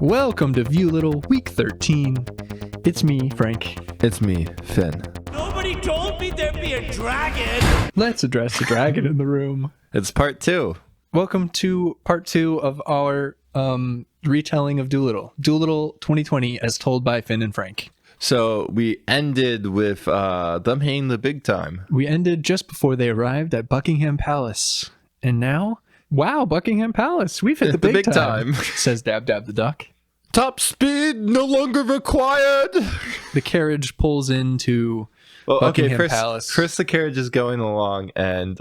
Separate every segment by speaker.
Speaker 1: Welcome to Viewlittle Week 13. It's me, Frank.
Speaker 2: It's me, Finn.
Speaker 3: Nobody told me there'd be a dragon!
Speaker 1: Let's address the dragon in the room.
Speaker 2: It's part 2.
Speaker 1: Welcome to part 2 of our retelling of Dolittle. Dolittle 2020 as told by Fian and Frank.
Speaker 2: So we ended with them hitting the big time.
Speaker 1: We ended just before they arrived at Buckingham Palace. And now, wow, Buckingham Palace. We've hit the big time, says Dab Dab the duck.
Speaker 2: Top speed no longer required.
Speaker 1: The carriage pulls into Buckingham Palace.
Speaker 2: First the carriage is going along, and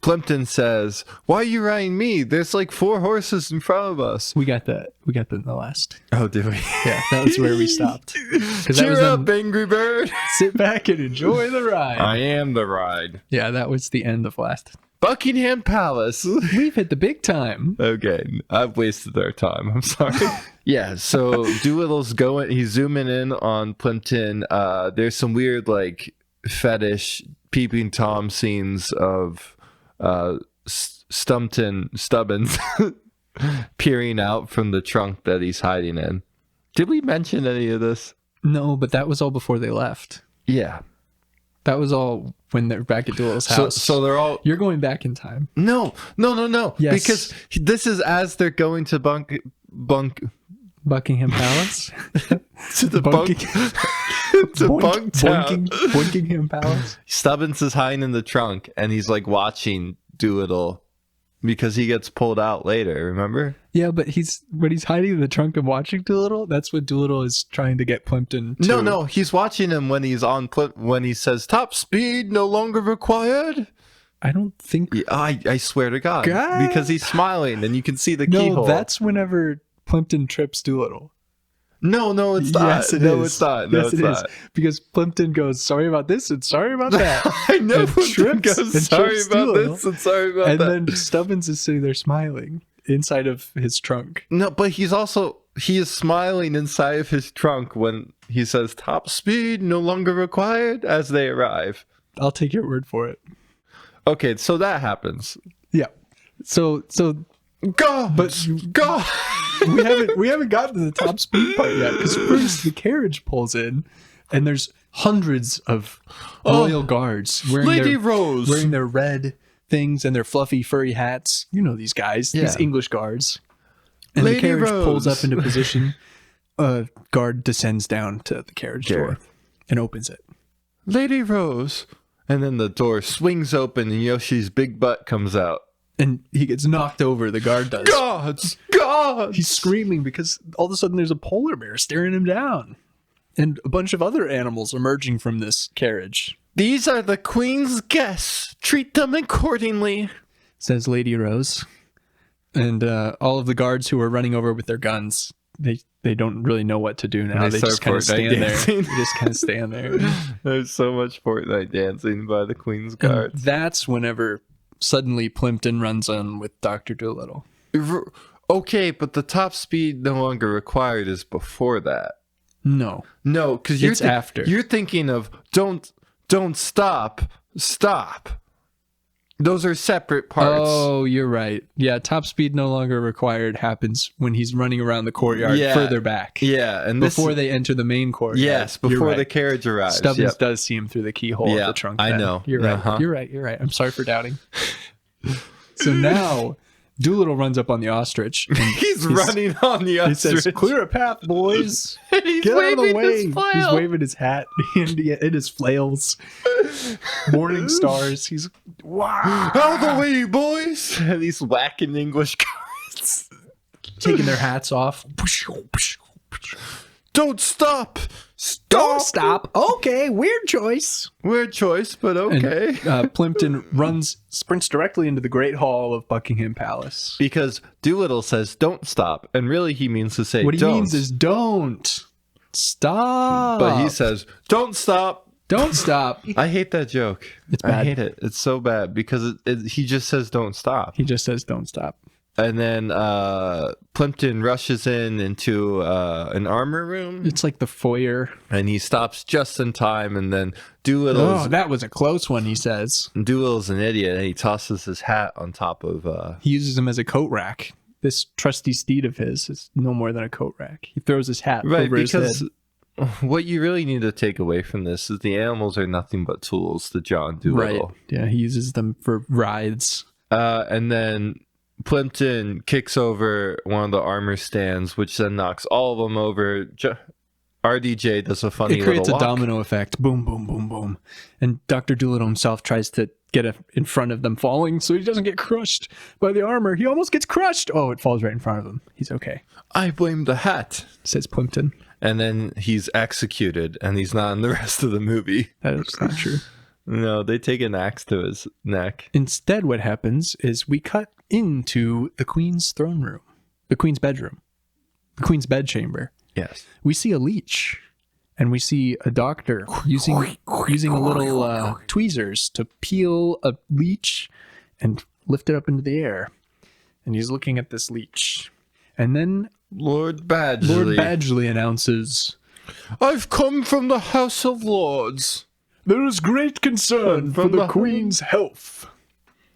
Speaker 2: Plimpton says, "Why are you riding me? There's like 4 horses in front of us."
Speaker 1: We got that in the last.
Speaker 2: Oh, did we?
Speaker 1: Yeah, that was where we stopped.
Speaker 2: Cheer up, Angry Bird.
Speaker 1: Sit back and enjoy the ride.
Speaker 2: I am the ride.
Speaker 1: Yeah, that was the end of last.
Speaker 2: Buckingham Palace.
Speaker 1: We've hit the big time.
Speaker 2: Okay, I've wasted our time. I'm sorry. Yeah, so Dolittle's going. He's zooming in on Plimpton. There's some weird like fetish peeping Tom scenes of Stubbins peering out from the trunk that he's hiding in. Did we mention any of this?
Speaker 1: No, but that was all before they left.
Speaker 2: Yeah. That
Speaker 1: was all when they're back at Dolittle's house.
Speaker 2: So they're all...
Speaker 1: You're going back in time.
Speaker 2: No.
Speaker 1: Yes.
Speaker 2: Because this is as they're going to
Speaker 1: Buckingham Palace?
Speaker 2: to the
Speaker 1: Buckingham Palace?
Speaker 2: Stubbins is hiding in the trunk, and he's like watching Dolittle because he gets pulled out later, remember?
Speaker 1: Yeah, but he's hiding in the trunk and watching Dolittle. That's what Dolittle is trying to get Plimpton to.
Speaker 2: No, he's watching him when he's on when he says top speed no longer required.
Speaker 1: I don't think.
Speaker 2: Yeah, I swear to God, because he's smiling and you can see the keyhole.
Speaker 1: No, that's whenever Plimpton trips Dolittle.
Speaker 2: No, it's not.
Speaker 1: Yes,
Speaker 2: it's not. No,
Speaker 1: yes,
Speaker 2: it's not.
Speaker 1: Because Plimpton goes, sorry about this and sorry about that.
Speaker 2: I know. Plimpton goes, sorry about this and sorry about that.
Speaker 1: And then Stubbins is sitting there smiling inside of his trunk.
Speaker 2: No, but he is smiling inside of his trunk when he says top speed no longer required as they arrive.
Speaker 1: I'll take your word for it.
Speaker 2: Okay, so that happens.
Speaker 1: Yeah. So
Speaker 2: God,
Speaker 1: we haven't gotten to the top speed part yet, because first the carriage pulls in and there's hundreds of royal guards wearing their red things and their fluffy furry hats. You know these guys, these English guards. And the carriage pulls up into position. A guard descends down to the carriage door and opens it.
Speaker 2: Lady Rose. And then the door swings open and Yoshi's big butt comes out.
Speaker 1: And he gets knocked over, the guard does.
Speaker 2: God!
Speaker 1: He's screaming because all of a sudden there's a polar bear staring him down. And a bunch of other animals emerging from this carriage.
Speaker 2: These are the Queen's guests. Treat them accordingly, says
Speaker 1: Lady Rose. And all of the guards who are running over with their guns, they don't really know what to do now. They just kind of stand there. They just kind of stand there.
Speaker 2: There's so much Fortnite dancing by the Queen's guards.
Speaker 1: And that's whenever suddenly Plimpton runs on with Dr. Dolittle.
Speaker 2: Okay, but the top speed no longer required is before that.
Speaker 1: No,
Speaker 2: because
Speaker 1: it's after.
Speaker 2: You're thinking of don't stop. Those are separate parts.
Speaker 1: Oh, you're right. Yeah, top speed no longer required happens when he's running around the courtyard further back.
Speaker 2: Yeah, and
Speaker 1: before they enter the main courtyard.
Speaker 2: Yes, before the carriage arrives.
Speaker 1: Stubbins does see him through the keyhole of the trunk.
Speaker 2: I know.
Speaker 1: You're right. You're right. I'm sorry for doubting. So now Dolittle runs up on the ostrich. And
Speaker 2: he's running on the ostrich.
Speaker 1: He says, "Clear a path, boys.
Speaker 2: And he's
Speaker 1: Get out of the way."
Speaker 2: He's
Speaker 1: waving his hat and his flails. Morning stars. He's
Speaker 2: out of the way, boys. And he's whacking English guards,
Speaker 1: taking their hats off.
Speaker 2: Don't stop.
Speaker 1: Don't stop. Okay, weird choice.
Speaker 2: But okay.
Speaker 1: And, Plimpton sprints directly into the Great Hall of Buckingham Palace.
Speaker 2: Because Dolittle says, don't stop. And really he means to say,
Speaker 1: what he means is don't stop.
Speaker 2: But he says, don't stop.
Speaker 1: Don't stop.
Speaker 2: I hate that joke.
Speaker 1: It's bad.
Speaker 2: I hate it. It's so bad because he just says, don't stop.
Speaker 1: He just says, don't stop.
Speaker 2: And then Plimpton rushes into an armor room.
Speaker 1: It's like the foyer.
Speaker 2: And he stops just in time. And then Dolittle's...
Speaker 1: Oh, that was a close one, he says.
Speaker 2: Dolittle's an idiot. And he tosses his hat on top of...
Speaker 1: he uses him as a coat rack. this trusty steed of his is no more than a coat rack. He throws his hat
Speaker 2: Right,
Speaker 1: over his head.
Speaker 2: because what you really need to take away from this is the animals are nothing but tools to John Dolittle.
Speaker 1: Right. Yeah, he uses them for rides.
Speaker 2: And then Plimpton kicks over one of the armor stands, which then knocks all of them over. RDJ does a funny
Speaker 1: It creates a
Speaker 2: little walk.
Speaker 1: domino effect. Boom, boom, boom, boom. And Dr. Dolittle himself tries to get in front of them falling so he doesn't get crushed by the armor. He almost gets crushed. Oh, it falls right in front of him. He's okay,
Speaker 2: I blame the hat.
Speaker 1: says Plimpton.
Speaker 2: And then he's executed, and he's not in the rest of the movie.
Speaker 1: That is not true.
Speaker 2: No, they take an axe to his neck.
Speaker 1: Instead, what happens is we cut into the Queen's throne room, the Queen's bedroom, the Queen's bedchamber.
Speaker 2: Yes.
Speaker 1: We see a leech, and we see a doctor using a little tweezers to peel a leech and lift it up into the air. And he's looking at this leech. And then
Speaker 2: Lord Badgley
Speaker 1: announces,
Speaker 2: I've come from the House of Lords.
Speaker 1: "There is great concern for the Queen's health.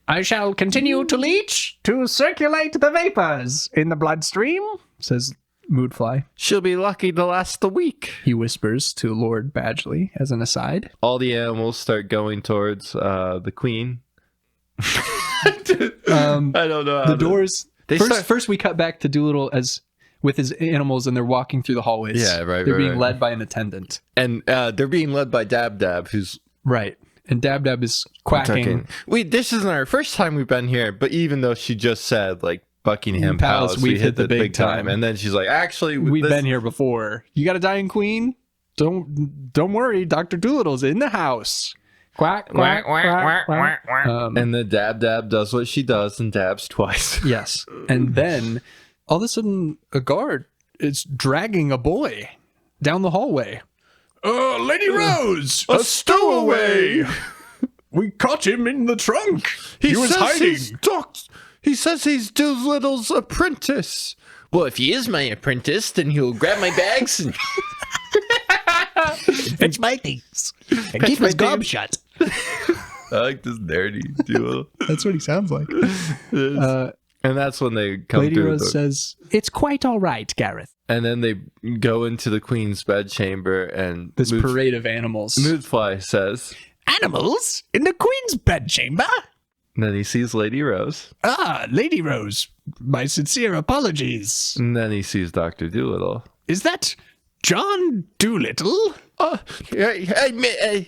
Speaker 1: I shall continue to leech to circulate the vapors in the bloodstream," says Moodfly.
Speaker 2: She'll be lucky to last the week.
Speaker 1: He whispers to Lord Badgley as an aside.
Speaker 2: All the animals start going towards the Queen. I don't know how
Speaker 1: The doors...
Speaker 2: They
Speaker 1: First, we cut back to Dolittle with his animals, and they're walking through the hallways.
Speaker 2: Yeah, right,
Speaker 1: They're
Speaker 2: right,
Speaker 1: being
Speaker 2: right.
Speaker 1: led by an attendant.
Speaker 2: And they're being led by Dab Dab, who's
Speaker 1: Right. And Dab Dab is quacking.
Speaker 2: This isn't our first time we've been here, but even though she just said, like, Buckingham Palace,
Speaker 1: we've hit the big time.
Speaker 2: And then she's like, actually,
Speaker 1: We've been here before. You got a dying queen? Don't worry. Dr. Doolittle's in the house. Quack, quack, quack, quack.
Speaker 2: And the Dab Dab does what she does and dabs twice.
Speaker 1: Yes. And then all of a sudden, a guard is dragging a boy down the hallway. Lady Rose, a stowaway. We caught him in the trunk. He was hiding.
Speaker 2: He says he's Dolittle's apprentice. Well, if he is my apprentice, then he'll grab my bags and
Speaker 1: Fetch my things. And keep his gob shut.
Speaker 2: I like this nerdy duo.
Speaker 1: That's what he sounds like.
Speaker 2: And that's when they come
Speaker 1: Lady
Speaker 2: through.
Speaker 1: Rose says, "It's quite all right, Gareth."
Speaker 2: And then they go into the Queen's bedchamber, and
Speaker 1: This parade of animals.
Speaker 2: Moodfly says,
Speaker 1: Animals in the Queen's bedchamber?
Speaker 2: and then he sees Lady Rose,
Speaker 1: Ah, Lady Rose, my sincere apologies.
Speaker 2: and then he sees Dr. Dolittle.
Speaker 1: Is that John Dolittle?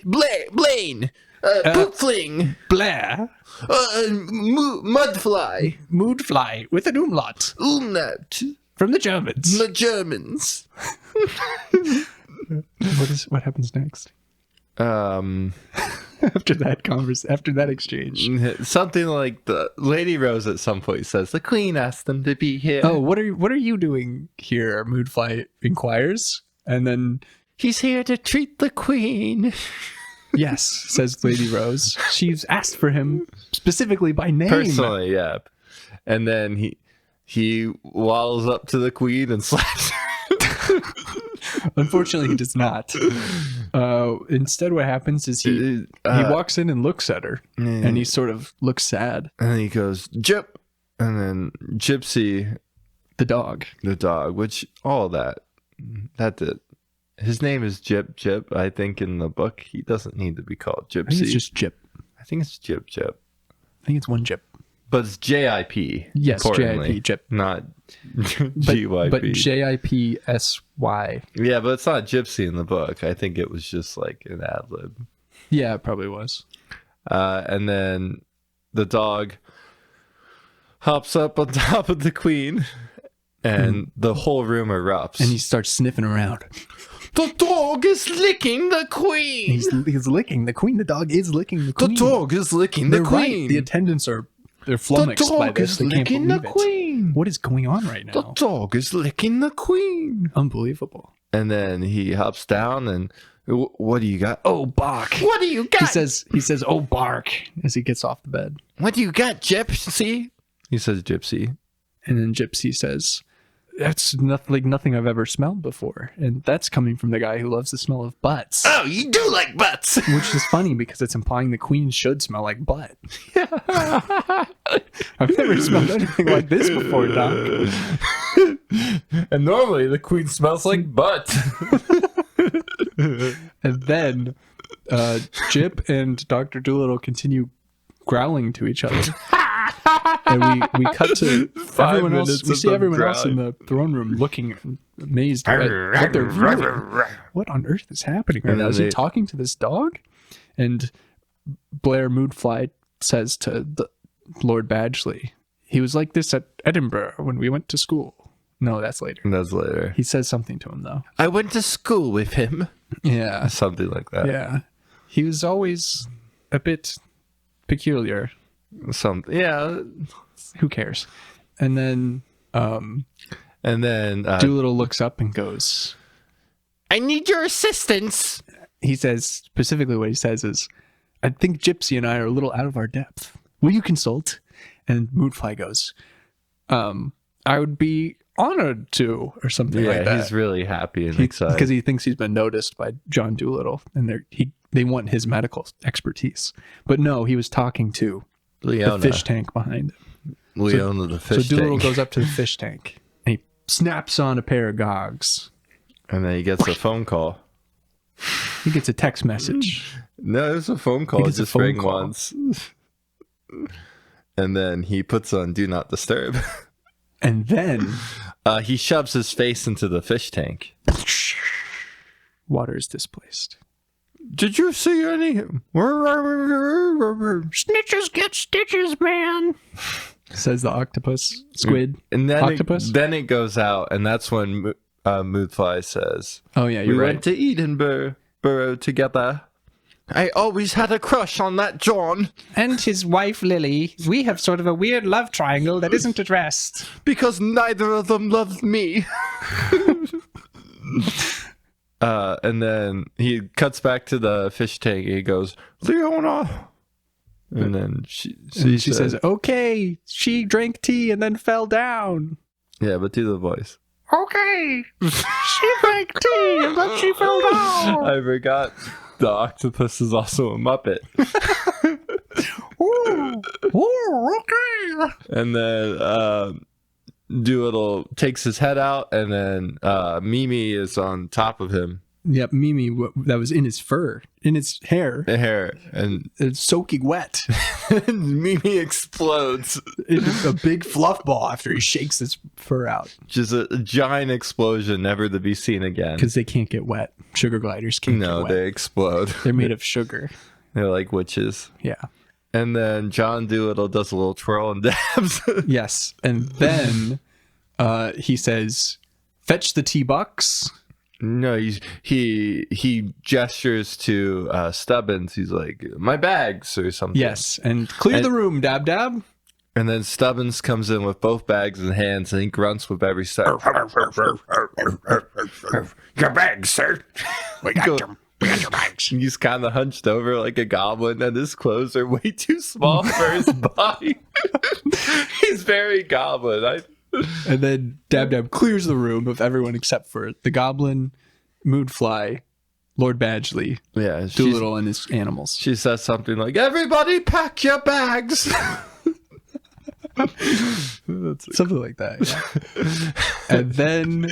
Speaker 2: Blaine, Poopfling,
Speaker 1: Blair?
Speaker 2: Mudfly,
Speaker 1: Moodfly with an umlaut.
Speaker 2: Umlaut,
Speaker 1: From the Germans.
Speaker 2: the Germans.
Speaker 1: What happens next? After that exchange.
Speaker 2: Something like the Lady Rose at some point says the Queen asked them to be here.
Speaker 1: Oh, what are you doing here? Moodfly inquires, and then
Speaker 2: he's here to treat the Queen.
Speaker 1: yes, says Lady Rose. She's asked for him specifically by name.
Speaker 2: Personally, yeah. And then he waddles up to the Queen and slaps her.
Speaker 1: Unfortunately, he does not. Instead, what happens is he walks in and looks at her, and he sort of looks sad.
Speaker 2: And then he goes, Jip. And then Gypsy,
Speaker 1: The dog.
Speaker 2: which all that did. His name is Jip. I think in the book, he doesn't need to be called Gypsy.
Speaker 1: I think it's just Jip.
Speaker 2: I think it's Jip.
Speaker 1: I think it's one Jip.
Speaker 2: But it's JIP.
Speaker 1: Yes,
Speaker 2: importantly,
Speaker 1: JIP, Jip.
Speaker 2: Not
Speaker 1: But
Speaker 2: GYP.
Speaker 1: JIPSY.
Speaker 2: Yeah, but it's not Gypsy in the book. I think it was just like an ad lib.
Speaker 1: Yeah, it probably was.
Speaker 2: And then the dog hops up on top of the Queen, and the whole room erupts.
Speaker 1: And he starts sniffing around.
Speaker 2: The dog is licking the Queen.
Speaker 1: He's licking the Queen. The dog is licking the Queen.
Speaker 2: The dog is licking the
Speaker 1: They're
Speaker 2: Queen.
Speaker 1: right. The attendants they're flummoxed
Speaker 2: the dog
Speaker 1: by this.
Speaker 2: is
Speaker 1: They can't
Speaker 2: licking
Speaker 1: believe
Speaker 2: the
Speaker 1: it.
Speaker 2: Queen.
Speaker 1: What is going on right now?
Speaker 2: The dog is licking the Queen.
Speaker 1: Unbelievable.
Speaker 2: And then he hops down and, what do you got?
Speaker 1: Oh, bark.
Speaker 2: What do you got?
Speaker 1: He says, oh, bark, as he gets off the bed.
Speaker 2: What do you got, Gypsy? He says Gypsy.
Speaker 1: And then Gypsy says, that's nothing I've ever smelled before. And that's coming from the guy who loves the smell of butts.
Speaker 2: Oh, you do like butts.
Speaker 1: Which is funny because it's implying the queen should smell like butt. I've never smelled anything like this before, Doc.
Speaker 2: And normally the queen smells like butt.
Speaker 1: And then Jip and Dr. Dolittle continue growling to each other. And we cut to everyone else. We see everyone else in the throne room looking amazed at what they're viewing. What on earth is happening right now? Is he talking to this dog? And Blair Moodfly says to Lord Badgley, he was like this at Edinburgh when we went to school. No, that's later.
Speaker 2: That's later.
Speaker 1: He says something to him, though.
Speaker 2: I went to school with him.
Speaker 1: Yeah.
Speaker 2: Something like that.
Speaker 1: Yeah. He was always a bit peculiar.
Speaker 2: Something. Yeah.
Speaker 1: Who cares? And then Dolittle looks up and goes,
Speaker 2: I need your assistance.
Speaker 1: He says, specifically what he says is, I think Gypsy and I are a little out of our depth. Will you consult? And Moodfly goes, I would be honored to, or something like that.
Speaker 2: Yeah, he's really happy and excited.
Speaker 1: Because he thinks he's been noticed by John Dolittle, and they want his medical expertise. But no, he was talking to
Speaker 2: Leona.
Speaker 1: the fish tank behind him.
Speaker 2: Leona, the fish tank.
Speaker 1: So Dolittle goes up to the fish tank, and he snaps on a pair of gogs.
Speaker 2: And then he gets a phone call.
Speaker 1: He gets a text message.
Speaker 2: No, it was a phone call. It just rang once. And then he puts on Do Not Disturb.
Speaker 1: And then
Speaker 2: he shoves his face into the fish tank.
Speaker 1: Water is displaced.
Speaker 2: Did you see any?
Speaker 3: Snitches get stitches, man.
Speaker 1: Says the octopus, squid,
Speaker 2: and then
Speaker 1: octopus.
Speaker 2: Then it goes out, and that's when Moodfly says,
Speaker 1: "Oh yeah, you're
Speaker 2: we
Speaker 1: right.
Speaker 2: went to Edinburgh together. I always had a crush on that John.
Speaker 1: And his wife, Lily. We have sort of a weird love triangle that isn't addressed.
Speaker 2: Because neither of them loved me." And then he cuts back to the fish tank. And he goes, Leona. And then she
Speaker 1: says, okay, she drank tea and then fell down.
Speaker 2: Yeah, but do the voice.
Speaker 3: Okay, she drank tea and then she fell down.
Speaker 2: I forgot the octopus is also a Muppet.
Speaker 3: Ooh, okay.
Speaker 2: And then Dolittle takes his head out, and then Mimi is on top of him.
Speaker 1: Yep, Mimi, that was in his fur, in his hair.
Speaker 2: The hair. And
Speaker 1: it's soaking wet.
Speaker 2: Mimi explodes.
Speaker 1: It's a big fluff ball after he shakes his fur out.
Speaker 2: Just a giant explosion, never to be seen again.
Speaker 1: Because they can't get wet. Sugar gliders can't get wet.
Speaker 2: No, they explode.
Speaker 1: They're made of sugar.
Speaker 2: They're like witches.
Speaker 1: Yeah.
Speaker 2: And then John Dolittle does a little twirl and dabs.
Speaker 1: Yes. And then he says, fetch the tea box.
Speaker 2: No, he gestures to Stubbins. He's like, my bags or something.
Speaker 1: Yes, and clear the room, Dab Dab.
Speaker 2: And then Stubbins comes in with both bags in hands, and he grunts with every step.
Speaker 3: Your bags, sir. We got them. We got your bags.
Speaker 2: He's kind of hunched over like a goblin, and his clothes are way too small for his body. He's very goblin.
Speaker 1: And then Dab Dab clears the room of everyone except for the goblin, Moodfly, Lord Badgley, Dolittle, and his animals.
Speaker 2: She says something like, everybody pack your bags.
Speaker 1: Something like that. Yeah. And then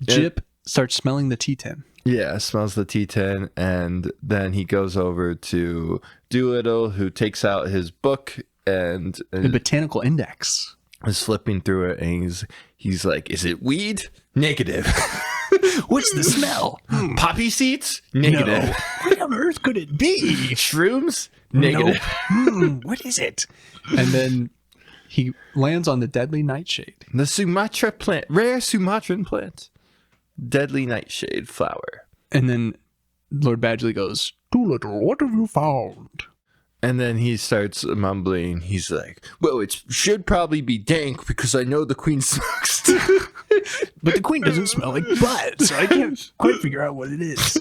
Speaker 1: Jip starts smelling the tea tin.
Speaker 2: Yeah, smells the tea tin. And then he goes over to Dolittle, who takes out his book and
Speaker 1: the botanical index.
Speaker 2: Is flipping through it, and he's like, is it weed? Negative.
Speaker 1: What's the smell?
Speaker 2: Poppy seeds? Negative.
Speaker 1: No. What on earth could it be?
Speaker 2: Shrooms? Negative.
Speaker 1: Nope. What is it? And then he lands on the deadly nightshade.
Speaker 2: The Sumatra plant, rare Sumatran plant. Deadly nightshade flower.
Speaker 1: And then Lord Badgley goes, Dolittle, what have you found?
Speaker 2: And then he starts mumbling. He's like, well, it should probably be dank because I know the queen smokes.
Speaker 1: But the queen doesn't smell like butt, so I can't quite figure out what it is.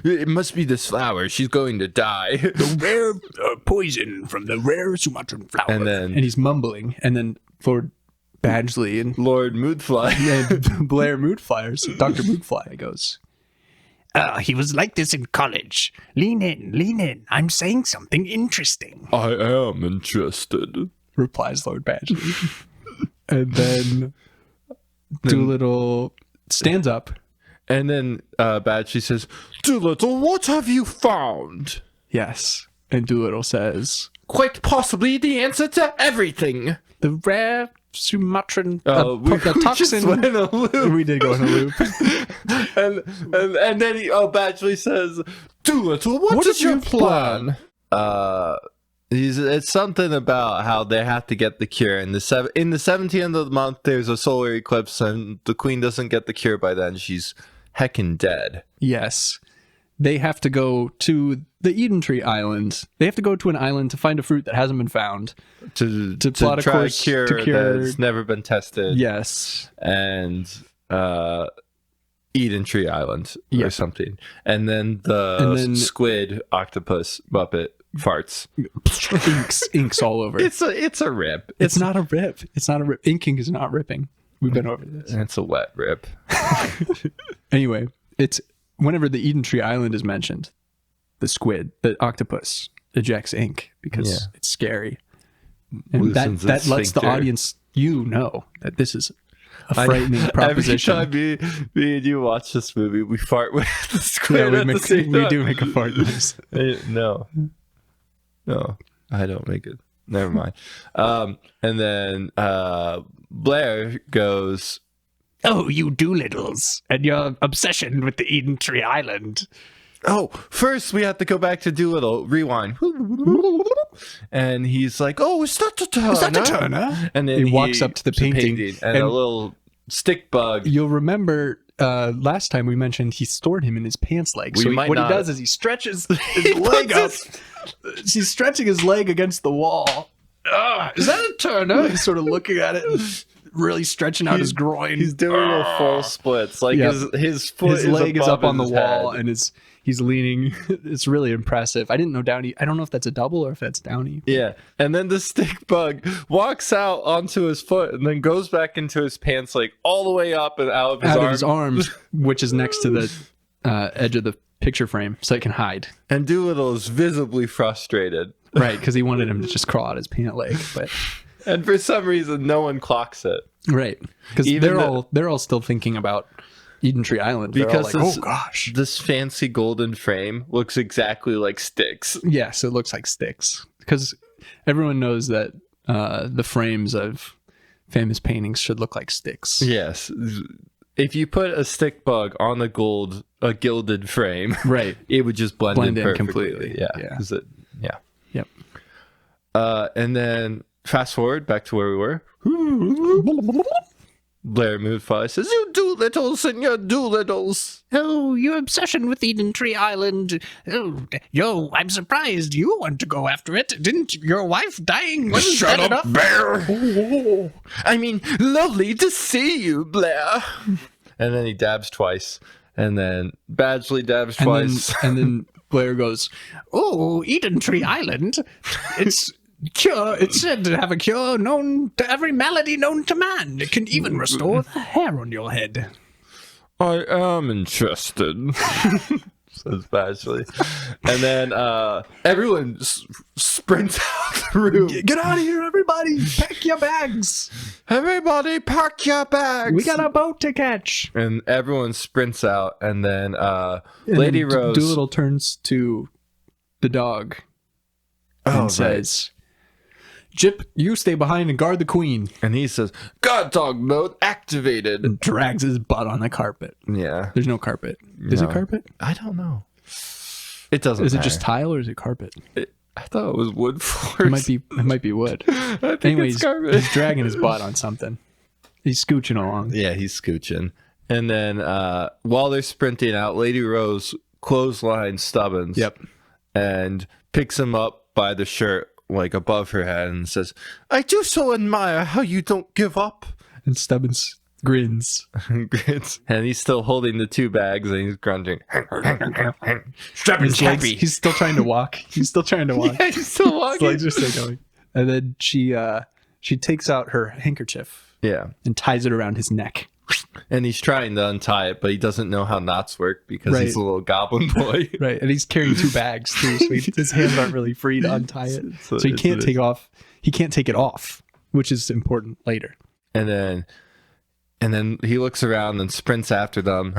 Speaker 2: It must be this flower. She's going to die.
Speaker 1: The rare poison from the rare Sumatran flower.
Speaker 2: And then
Speaker 1: he's mumbling. And then Lord Badgley and
Speaker 2: Lord Moodfly.
Speaker 1: and Blair Moodflyers, Dr. Moodfly goes,
Speaker 3: He was like this in college. Lean in. I'm saying something interesting.
Speaker 2: I am interested.
Speaker 1: replies Lord Badgley. And then Dolittle stands up.
Speaker 2: And then Badgley says, Dolittle, what have you found?
Speaker 1: Yes. And Dolittle says,
Speaker 2: Quite possibly the answer to everything.
Speaker 1: the rare Sumatran
Speaker 2: We
Speaker 1: toxin.
Speaker 2: just went in a loop.
Speaker 1: We did go in a loop.
Speaker 2: and then Badgley says, Dolittle, what is your plan? It's something about how they have to get the cure. In the 17th of the month, there's a solar eclipse, and the queen doesn't get the cure by then. She's heckin' dead.
Speaker 1: Yes. They have to go to the Eden Tree Island. They have to go to an island to find a fruit that hasn't been found.
Speaker 2: To
Speaker 1: plot a
Speaker 2: try
Speaker 1: course
Speaker 2: a cure,
Speaker 1: to cure-
Speaker 2: that's never been tested.
Speaker 1: Yes.
Speaker 2: And Eden Tree Island or
Speaker 1: Yep.
Speaker 2: something. And then squid, octopus, Muppet farts.
Speaker 1: Inks all over.
Speaker 2: It's a rip.
Speaker 1: It's not a rip. It's not a rip. Inking is not ripping. We've been over this.
Speaker 2: It's a wet rip.
Speaker 1: Anyway, it's whenever the Eden Tree Island is mentioned, the squid, the octopus ejects ink because it's scary. And that
Speaker 2: Loosens
Speaker 1: lets
Speaker 2: its
Speaker 1: the
Speaker 2: sphincter.
Speaker 1: audience, know that this is a frightening proposition.
Speaker 2: Every time me and you watch this movie, we fart with the squid
Speaker 1: Yeah,
Speaker 2: at the same
Speaker 1: we
Speaker 2: time.
Speaker 1: do make a fart noise.
Speaker 2: No, I don't make it. Never mind. And then Blair goes,
Speaker 3: Oh, you Dolittles, and your obsession with the Eden Tree Island.
Speaker 2: oh, first we have to go back to Dolittle. Rewind. And he's like, oh, is that the Turner?
Speaker 3: Is that the Turner?
Speaker 2: And then
Speaker 1: He walks up to the painting,
Speaker 2: and a
Speaker 1: and-
Speaker 2: little stick bug.
Speaker 1: You'll remember last time we mentioned he stored him in his pants leg.
Speaker 2: We
Speaker 1: So
Speaker 2: might
Speaker 1: what
Speaker 2: not-
Speaker 1: he does is he stretches his leg up. He's stretching his leg against the wall. Is that a Turner? He's sort of looking at it, really stretching out his groin.
Speaker 2: He's doing a full splits. Like
Speaker 1: Yeah.
Speaker 2: his foot
Speaker 1: His leg is
Speaker 2: above
Speaker 1: up on the
Speaker 2: his
Speaker 1: wall,
Speaker 2: head.
Speaker 1: and he's leaning. It's really impressive. I didn't know Downey. I don't know if that's a double or if that's Downey.
Speaker 2: Yeah, and then the stick bug walks out onto his foot and then goes back into his pants, like all the way up and out of his
Speaker 1: Out
Speaker 2: arm.
Speaker 1: of his arms, which is next to the edge of the picture frame, so it can hide.
Speaker 2: And Dolittle is visibly frustrated.
Speaker 1: Right, because he wanted him to just crawl out his pant leg, but
Speaker 2: And for some reason, no one clocks it.
Speaker 1: right, because
Speaker 2: Even
Speaker 1: they're all still thinking about Eden Tree Island. They're all
Speaker 2: Because
Speaker 1: like,
Speaker 2: this,
Speaker 1: oh gosh,
Speaker 2: this fancy golden frame looks exactly like sticks.
Speaker 1: yes, it looks like sticks. Because everyone knows that the frames of famous paintings should look like sticks.
Speaker 2: Yes. If you put a stick bug on a gilded frame,
Speaker 1: Right.
Speaker 2: it would just blend in perfectly.
Speaker 1: completely.
Speaker 2: Yeah.
Speaker 1: Yeah.
Speaker 2: 'Cause yeah.
Speaker 1: Yep.
Speaker 2: And then fast forward back to where we were. Blair Moodfly says, "You Dolittles and your Dolittles."
Speaker 3: Oh, your obsession with Eden Tree Island. Oh, yo, I'm surprised you want to go after it. Didn't your wife dying? Wasn't
Speaker 2: Shut
Speaker 3: that
Speaker 2: up,
Speaker 3: enough?
Speaker 2: Bear. I mean, lovely to see you, Blair. And then he dabs twice. And then Badgley dabs twice.
Speaker 1: And then Blair goes,
Speaker 3: Oh, Eden Tree Island. It's said to have a cure known to every malady known to man. It can even restore the hair on your head.
Speaker 2: I am interested, says Badgley. And then everyone sprints out the room.
Speaker 1: "Get out of here, everybody! Pack your bags.
Speaker 2: Everybody pack your bags.
Speaker 1: We got a boat to catch."
Speaker 2: And everyone sprints out. And then Lady Rose.
Speaker 1: Dolittle turns to the dog and says, "Jip, you stay behind and guard the queen."
Speaker 2: And he says, "God dog mode activated."
Speaker 1: And drags his butt on the carpet.
Speaker 2: Yeah.
Speaker 1: There's no carpet. Is it
Speaker 2: No.
Speaker 1: carpet?
Speaker 2: I don't know. It doesn't
Speaker 1: Is it
Speaker 2: matter.
Speaker 1: just tile or is it carpet?
Speaker 2: I thought it was wood floors.
Speaker 1: It might be wood.
Speaker 2: I think
Speaker 1: Anyways,
Speaker 2: it's carpet.
Speaker 1: he's dragging his butt on something. He's scooching along.
Speaker 2: Yeah, he's scooching. And then while they're sprinting out, Lady Rose clotheslines Stubbins.
Speaker 1: Yep.
Speaker 2: And picks him up by the shirt, like above her head, and says, "I do so admire how you don't give up."
Speaker 1: And Stubbins grins.
Speaker 2: And he's still holding the two bags, and he's grunting.
Speaker 3: Stubbins
Speaker 1: His legs,
Speaker 3: happy.
Speaker 1: he's still trying to walk. He's still trying to walk.
Speaker 2: Yeah, he's still
Speaker 1: His
Speaker 2: walking.
Speaker 1: legs are still going. And then she takes out her handkerchief
Speaker 2: Yeah.
Speaker 1: and ties it around his neck.
Speaker 2: And he's trying to untie it, but he doesn't know how knots work because he's a little goblin boy.
Speaker 1: Right. And he's carrying 2 bags too, so his hands aren't really free to untie it. So he can't take it off, which is important later.
Speaker 2: And then he looks around and sprints after them.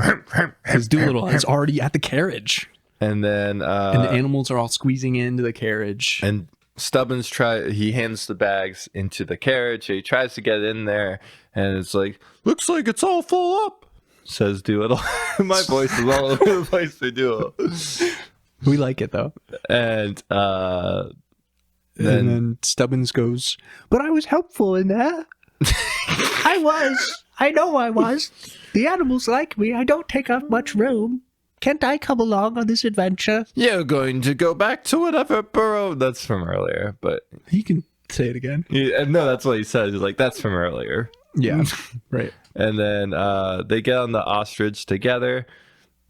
Speaker 1: Because Dolittle is already at the carriage.
Speaker 2: And then
Speaker 1: and the animals are all squeezing into the carriage.
Speaker 2: And Stubbins he hands the bags into the carriage. He tries to get in there, and it's like, looks like it's all full up, says Dolittle. My voice is all over the place for Dolittle.
Speaker 1: We like it though.
Speaker 2: And
Speaker 1: then Stubbins goes, but I was helpful in that. I was. I know I was. The animals like me. I don't take up much room. Can't I come along on this adventure?
Speaker 2: You're going to go back to whatever burrow. That's from earlier, but
Speaker 1: he can say it again.
Speaker 2: No, that's what he says. He's like, that's from earlier.
Speaker 1: Yeah, right.
Speaker 2: And then they get on the ostrich together.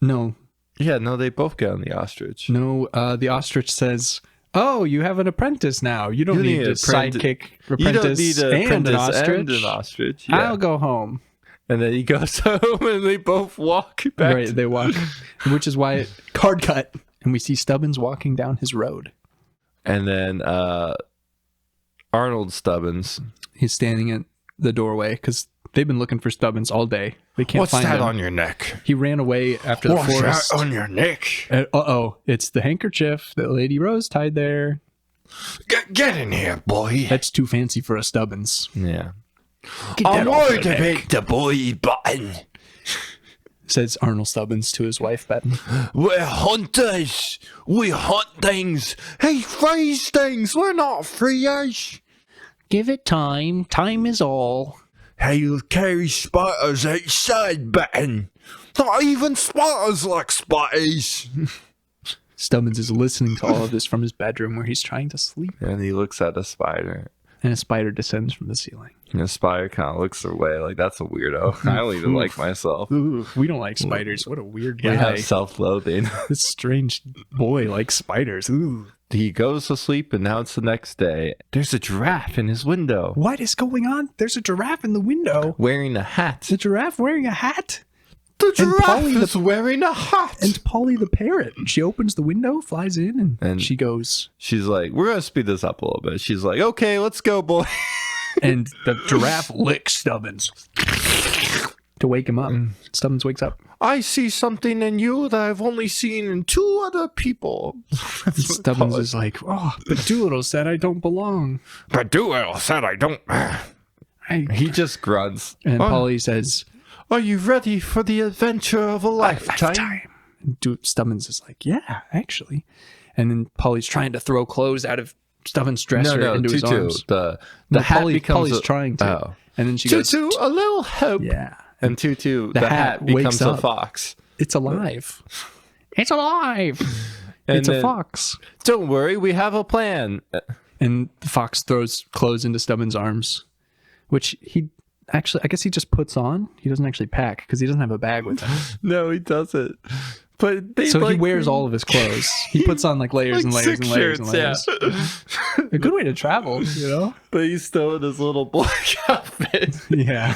Speaker 1: No.
Speaker 2: Yeah, no, they both get on the ostrich.
Speaker 1: No, the ostrich says, oh, you have an apprentice now. You don't need a sidekick apprentice and an ostrich.
Speaker 2: Yeah.
Speaker 1: I'll go home.
Speaker 2: And then he goes home and they both walk back.
Speaker 1: Right, they walk. Which is why card cut. And we see Stubbins walking down his road.
Speaker 2: And then Arnold Stubbins.
Speaker 1: He's standing at the doorway because they've been looking for Stubbins all day. They can't find him.
Speaker 2: What's that on your neck?
Speaker 1: He ran away after the forest.
Speaker 2: What's that on your neck?
Speaker 1: Uh-oh. It's the handkerchief that Lady Rose tied there.
Speaker 2: Get in here, boy.
Speaker 1: That's too fancy for a Stubbins.
Speaker 2: Yeah.
Speaker 3: I'm worried about the boy button,
Speaker 1: says Arnold Stubbins to his wife, Betty.
Speaker 2: We're hunters. We hunt things. He frees things. We're not freers.
Speaker 3: Give it time. Time is all.
Speaker 2: He'll carry spiders outside, Button. Not even spiders like spiders.
Speaker 1: Stubbins is listening to all of this from his bedroom where he's trying to sleep.
Speaker 2: And he looks at a spider.
Speaker 1: And a spider descends from the ceiling.
Speaker 2: And the spider kind of looks away like, that's a weirdo. I don't even like myself.
Speaker 1: Ooh, we don't like spiders. What a weird guy.
Speaker 2: We have self-loathing.
Speaker 1: This strange boy likes spiders. Ooh.
Speaker 2: He goes to sleep, and now it's the next day. There's a giraffe in his window.
Speaker 1: What is going on? There's a giraffe in the window.
Speaker 2: Wearing a hat.
Speaker 1: The giraffe wearing a hat?
Speaker 2: The giraffe is wearing a hat.
Speaker 1: And Polly the parrot. She opens the window, flies in, and she goes.
Speaker 2: She's like, we're going to speed this up a little bit. She's like, okay, let's go, boy.
Speaker 1: And the giraffe licks Stubbins to wake him up. Stubbins wakes up.
Speaker 2: I see something in you that I've only seen in 2 other people.
Speaker 1: Stubbins is like, oh, but Dolittle said I don't belong.
Speaker 2: But Dolittle said I don't. He just grunts.
Speaker 1: And Polly says,
Speaker 2: are you ready for the adventure of a lifetime?
Speaker 1: Stubbins is like, yeah, actually. And then Polly's trying to throw clothes out of Stubbins' dresser into his arms.
Speaker 2: The hat becomes
Speaker 1: Polly's trying to.
Speaker 2: Oh.
Speaker 1: And then she goes,
Speaker 2: Tutu, a little hope.
Speaker 1: Yeah.
Speaker 2: And Tutu, the hat becomes a fox.
Speaker 1: It's alive.
Speaker 3: It's alive.
Speaker 1: It's a fox.
Speaker 2: Don't worry, we have a plan.
Speaker 1: And the fox throws clothes into Stubbins' arms, which he actually, I guess he just puts on. He doesn't actually pack because he doesn't have a bag with him.
Speaker 2: No, he doesn't. But
Speaker 1: he wears all of his clothes. He puts on like layers and layers and layers and layers.
Speaker 2: Yeah.
Speaker 1: A good way to travel, you know?
Speaker 2: But he's still in his little black outfit.
Speaker 1: Yeah.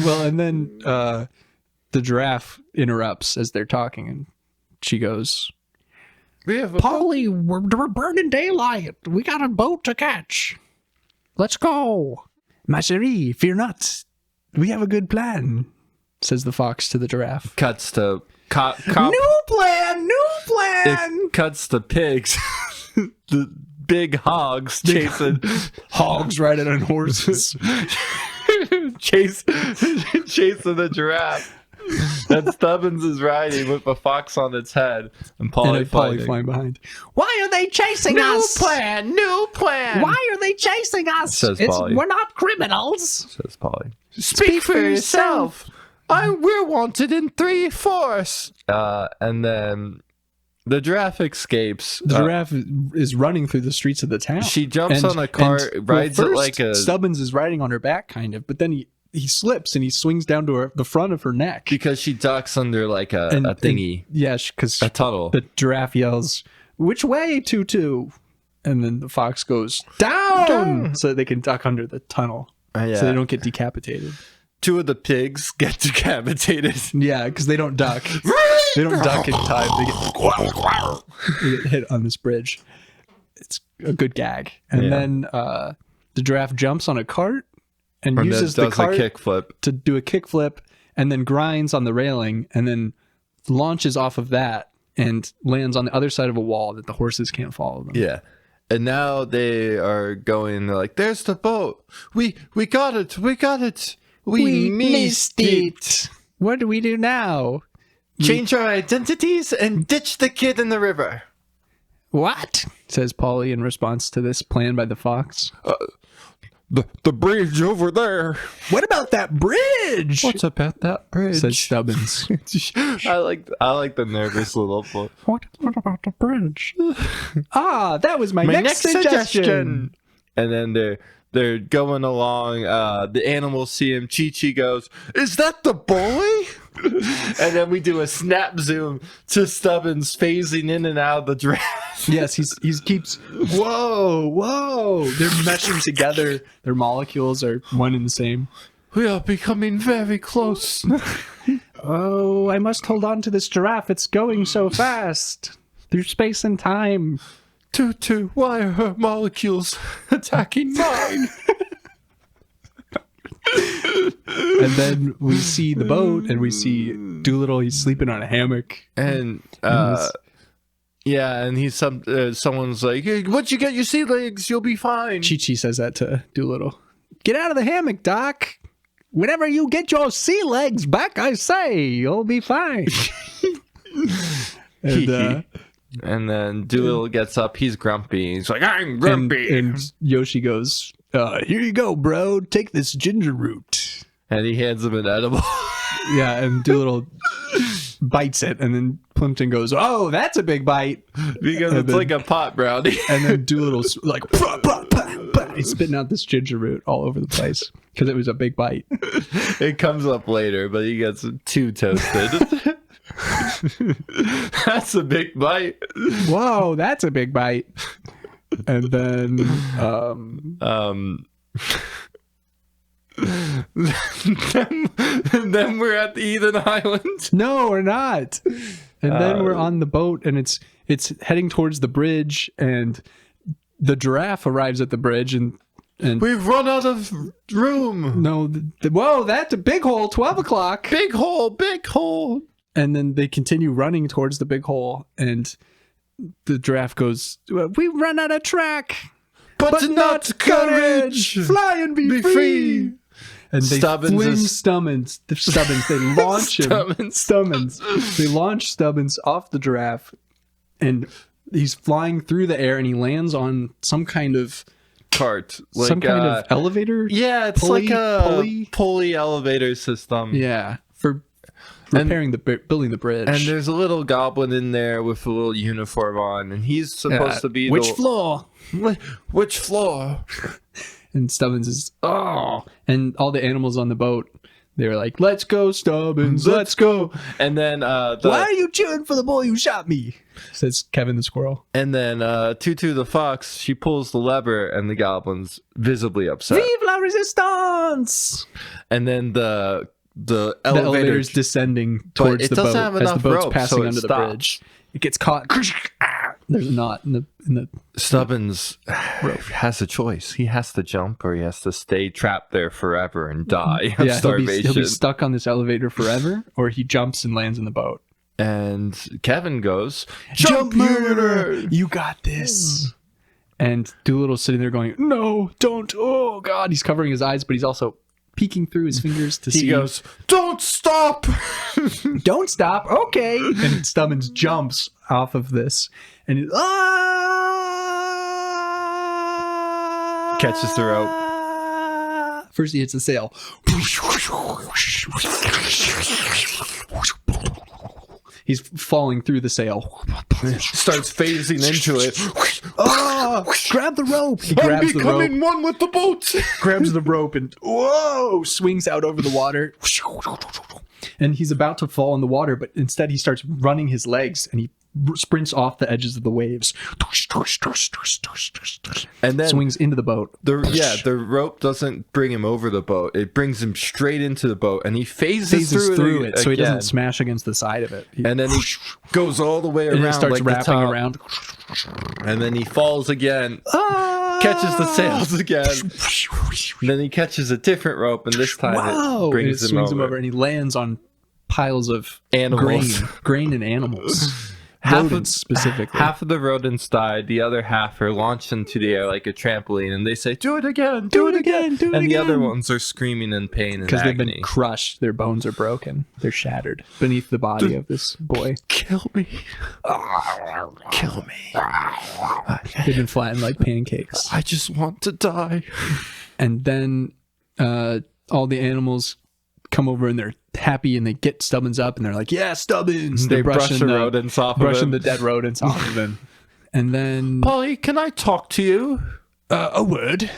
Speaker 1: Well, and then the giraffe interrupts as they're talking, and she goes,
Speaker 3: Polly, we're burning daylight. We got a boat to catch. Let's go.
Speaker 1: Ma chérie, fear not. We have a good plan, says the fox to the giraffe.
Speaker 2: Cuts to
Speaker 1: New plan.
Speaker 2: It cuts to pigs. The big hogs chasing
Speaker 1: hogs riding on horses.
Speaker 2: chasing the giraffe. And Stubbins is riding with a fox on its head, and Polly
Speaker 1: flying behind.
Speaker 3: Why are they chasing us?
Speaker 2: New plan.
Speaker 3: Why are they chasing us?
Speaker 2: Says Polly.
Speaker 3: We're not criminals.
Speaker 2: Says Polly. Speak for yourself. We're wanted in 3/4. And then the giraffe escapes.
Speaker 1: The giraffe is running through the streets of the town.
Speaker 2: She jumps on a cart, rides it like a...
Speaker 1: Stubbins is riding on her back, kind of, but then he slips and he swings down to the front of her neck.
Speaker 2: Because she ducks under like a thingy.
Speaker 1: Yeah, because
Speaker 2: a tunnel.
Speaker 1: The giraffe yells, which way, Tutu? And then the fox goes, down! So they can duck under the tunnel.
Speaker 2: Yeah.
Speaker 1: so they don't get decapitated.
Speaker 2: 2 of the pigs get decapitated.
Speaker 1: Yeah, because they don't duck. They don't duck in time. They get hit on this bridge. It's a good gag. And then the giraffe jumps on a cart and uses the cart
Speaker 2: a kickflip
Speaker 1: to do a kickflip, and then grinds on the railing, and then launches off of that and lands on the other side of a wall that the horses can't follow them.
Speaker 2: Yeah. And now they are going, they're like, there's the boat. We got it. We got it. We missed it.
Speaker 1: What do we do now?
Speaker 2: Change our identities and ditch the kid in the river.
Speaker 1: What? Says Polly in response to this plan by the fox.
Speaker 2: The bridge over there.
Speaker 1: What about that bridge?
Speaker 2: What's about that bridge?
Speaker 1: Says Stubbins.
Speaker 2: I like the nervous little boy.
Speaker 1: What about the bridge? That was my next suggestion.
Speaker 2: And then they're going along. The animals see him. Chi-Chi goes, "Is that the boy?" And then we do a snap zoom to Stubbins phasing in and out of the draft.
Speaker 1: Yes, he keeps. Whoa! They're meshing together. Their molecules are one and the same.
Speaker 2: We are becoming very close.
Speaker 1: Oh, I must hold on to this giraffe. It's going so fast through space and time.
Speaker 2: Tutu, why are her molecules attacking mine?
Speaker 1: And then we see the boat, and we see Dolittle. He's sleeping on a hammock,
Speaker 2: and and he's someone's like, "Hey, once you get your sea legs, you'll be fine."
Speaker 1: Chi-Chi says that to Dolittle. Get out of the hammock, Doc. Whenever you get your sea legs back, I say you'll be fine.
Speaker 2: And then Dolittle gets up. He's grumpy. He's like, "I'm grumpy."
Speaker 1: And Yoshi goes, "Here you go, bro. Take this ginger root."
Speaker 2: And he hands him an edible.
Speaker 1: Yeah, and Dolittle bites it, and then Plimpton goes, "Oh, that's a big bite,"
Speaker 2: because it's like a pot brownie.
Speaker 1: And then Doolittle's like, bah, bah, bah, bah. He's spitting out this ginger root all over the place because it was a big bite.
Speaker 2: It comes up later, but he gets too toasted. That's a big bite.
Speaker 1: Whoa, that's a big bite. And then
Speaker 2: then we're at the Eden Island.
Speaker 1: No, we're not. And then we're on the boat, and it's heading towards the bridge, and the giraffe arrives at the bridge, and
Speaker 2: we've run out of room.
Speaker 1: No, whoa, that's a big hole. 12 o'clock.
Speaker 2: Big hole.
Speaker 1: And then they continue running towards the big hole, and the giraffe goes, "We run out of track, but not courage. Fly and be free." And they fling Stubbins. They launch him. Stubbins. They launch Stubbins off the giraffe, and he's flying through the air, and he lands on some kind of
Speaker 2: cart,
Speaker 1: some kind of elevator.
Speaker 2: Yeah, it's like a pulley elevator system.
Speaker 1: Yeah, for building the bridge.
Speaker 2: And there's a little goblin in there with a little uniform on, and he's supposed to be
Speaker 1: which floor?
Speaker 2: Which floor?
Speaker 1: And Stubbins is, and all the animals on the boat, they were like, "Let's go, Stubbins, let's go."
Speaker 2: And then
Speaker 1: why are you cheering for the boy who shot me? Says Kevin the squirrel.
Speaker 2: And then Tutu the fox, she pulls the lever, and the goblin's visibly upset.
Speaker 1: Vive la resistance!
Speaker 2: And then the elevator's
Speaker 1: descending towards the boat as the boat's passing under the bridge. It gets caught. There's a knot in the
Speaker 2: Stubbins has a choice. He has to jump, or he has to stay trapped there forever and die of starvation.
Speaker 1: He'll be stuck on this elevator forever, or he jumps and lands in the boat.
Speaker 2: And Kevin goes, "Jump, murderer!
Speaker 1: You got this." And Doolittle's sitting there going, "No, don't. Oh, God." He's covering his eyes, but he's also peeking through his fingers to see.
Speaker 2: He goes, "Don't stop!"
Speaker 1: "Don't stop." Okay. And Stubbins jumps off of this and
Speaker 2: catches the rope.
Speaker 1: First he hits the sail. He's falling through the sail.
Speaker 2: Starts phasing into it.
Speaker 1: Grab the rope. He grabs the rope.
Speaker 2: I'm becoming one with the boat.
Speaker 1: Grabs the rope and swings out over the water. And he's about to fall in the water, but instead he starts running his legs, and he sprints off the edges of the waves,
Speaker 2: and then
Speaker 1: swings into the boat.
Speaker 2: The rope doesn't bring him over the boat. It brings him straight into the boat, and he phases through it
Speaker 1: so he doesn't smash against the side of it.
Speaker 2: And then he goes all the way around,
Speaker 1: and he starts
Speaker 2: like
Speaker 1: wrapping around.
Speaker 2: And then he falls again, catches the sails again. And then he catches a different rope, and this time it brings him over.
Speaker 1: And he lands on piles of
Speaker 2: animals,
Speaker 1: grain and animals.
Speaker 2: Specifically, half of the rodents died. The other half are launched into the air like a trampoline, and they say, "Do it again, do it again." And the other ones are screaming in pain and agony.
Speaker 1: Because they've been crushed. Their bones are broken. They're shattered beneath the body of this boy.
Speaker 2: Kill me. Kill me.
Speaker 1: They've been flattened like pancakes.
Speaker 2: I just want to die.
Speaker 1: And then all the animals come over and they're happy and they get Stubbins up and they're like, "Yeah, Stubbins!"
Speaker 2: They brush the rodents off of him.
Speaker 1: Brushing the dead rodents off of him. And then...
Speaker 2: "Polly, can I talk to you?"
Speaker 1: A word,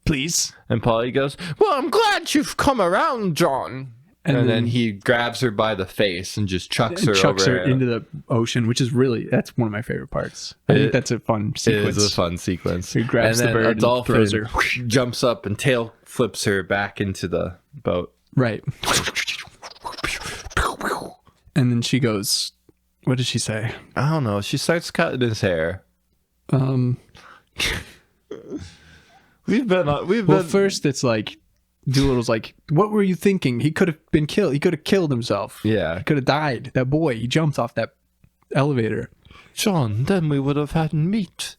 Speaker 1: please.
Speaker 2: And Polly goes, "Well, I'm glad you've come around, John." And then he grabs her by the face and just chucks her
Speaker 1: into the ocean, which is that's one of my favorite parts. I think that's a fun sequence.
Speaker 2: It is a fun sequence.
Speaker 1: He grabs the bird
Speaker 2: a dolphin
Speaker 1: and throws her.
Speaker 2: Jumps up and tail flips her back into the boat.
Speaker 1: Right. And then she goes, what does she say?
Speaker 2: I don't know. She starts cutting his hair.
Speaker 1: First it's like Doolittle's like, "What were you thinking? He could have been killed. He could have killed himself.
Speaker 2: Yeah.
Speaker 1: He could have died. That boy, he jumped off that elevator."
Speaker 2: "John, then we would have had meat.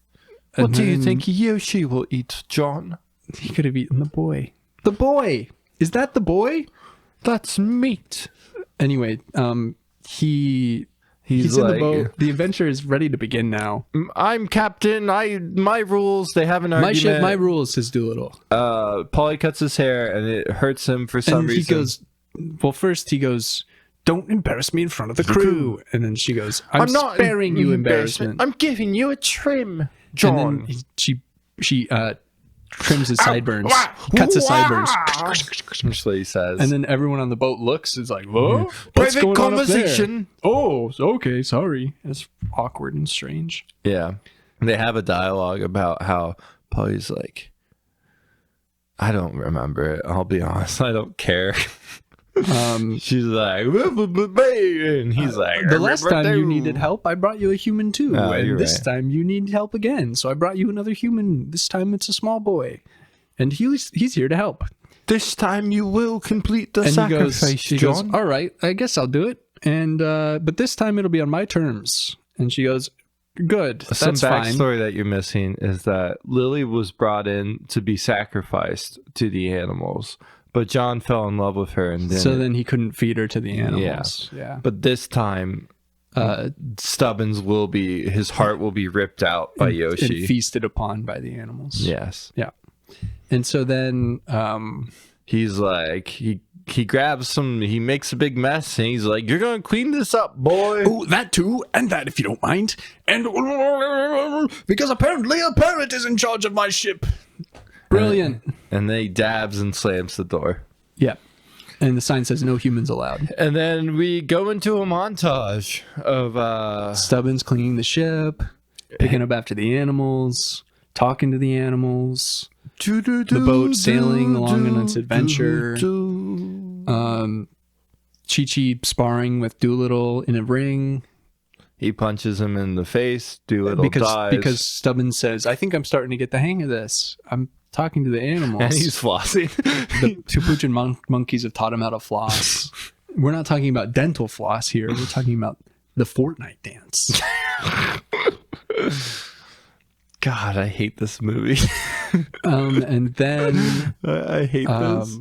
Speaker 2: What do you think Yoshi will eat, John?"
Speaker 1: He could have eaten the boy. The boy! Is that the boy?
Speaker 2: That's meat.
Speaker 1: Anyway, he's in the boat. The adventure is ready to begin now.
Speaker 2: "I'm captain. My rules." They have an argument.
Speaker 1: "My ship, my rules," says Doolittle.
Speaker 2: Polly cuts his hair and it hurts him for some reason.
Speaker 1: First he goes, "Don't embarrass me in front of the crew." And then she goes, I'm not sparing you embarrassment.
Speaker 2: I'm giving you a trim, John."
Speaker 1: And then she trims his sideburns, cuts his sideburns.
Speaker 2: That's what he says.
Speaker 1: And then everyone on the boat looks. It's like, "Whoa, what's
Speaker 2: private
Speaker 1: going
Speaker 2: conversation."
Speaker 1: On up there? "Oh, okay, sorry." It's awkward and strange.
Speaker 2: Yeah, they have a dialogue about how Polly's like, "I don't remember it. I'll be honest. I don't care." She's like, and he's like,
Speaker 1: "The last time you needed help, I brought you a human too, and this
Speaker 2: right.
Speaker 1: time you need help again, so I brought you another human. This time it's a small boy, and he's here to help.
Speaker 2: This time you will complete the sacrifice,
Speaker 1: He goes, "All right, I guess I'll do it, and but this time it'll be on my terms." And she goes, "Good, that's
Speaker 2: Some
Speaker 1: fine."
Speaker 2: backstory that you're missing is that Lily was brought in to be sacrificed to the animals. But John fell in love with her, and
Speaker 1: then he couldn't feed her to the animals. Yeah.
Speaker 2: But this time, Stubbins his heart will be ripped out by Yoshi
Speaker 1: and feasted upon by the animals.
Speaker 2: Yes.
Speaker 1: Yeah. And so then
Speaker 2: he's like he grabs he makes a big mess, and he's like, "You're gonna clean this up, boy."
Speaker 3: "Oh, that too, and that if you don't mind, and because apparently a parrot is in charge of my ship."
Speaker 1: Brilliant.
Speaker 2: And then he dabs and slams the door.
Speaker 1: Yeah. And the sign says "No humans allowed."
Speaker 2: And then we go into a montage of
Speaker 1: Stubbins cleaning the ship, picking up after the animals, talking to the animals, the boat sailing along on its adventure, Chi-Chi sparring with Doolittle in a ring.
Speaker 2: He punches him in the face. Doolittle dies.
Speaker 1: Because Stubbins says, "I think I'm starting to get the hang of this. I'm talking to the animals."
Speaker 2: And he's flossing.
Speaker 1: The Capuchin monkeys have taught him how to floss. We're not talking about dental floss here. We're talking about the Fortnite dance.
Speaker 2: God, I hate this movie.
Speaker 1: And then
Speaker 2: I hate this.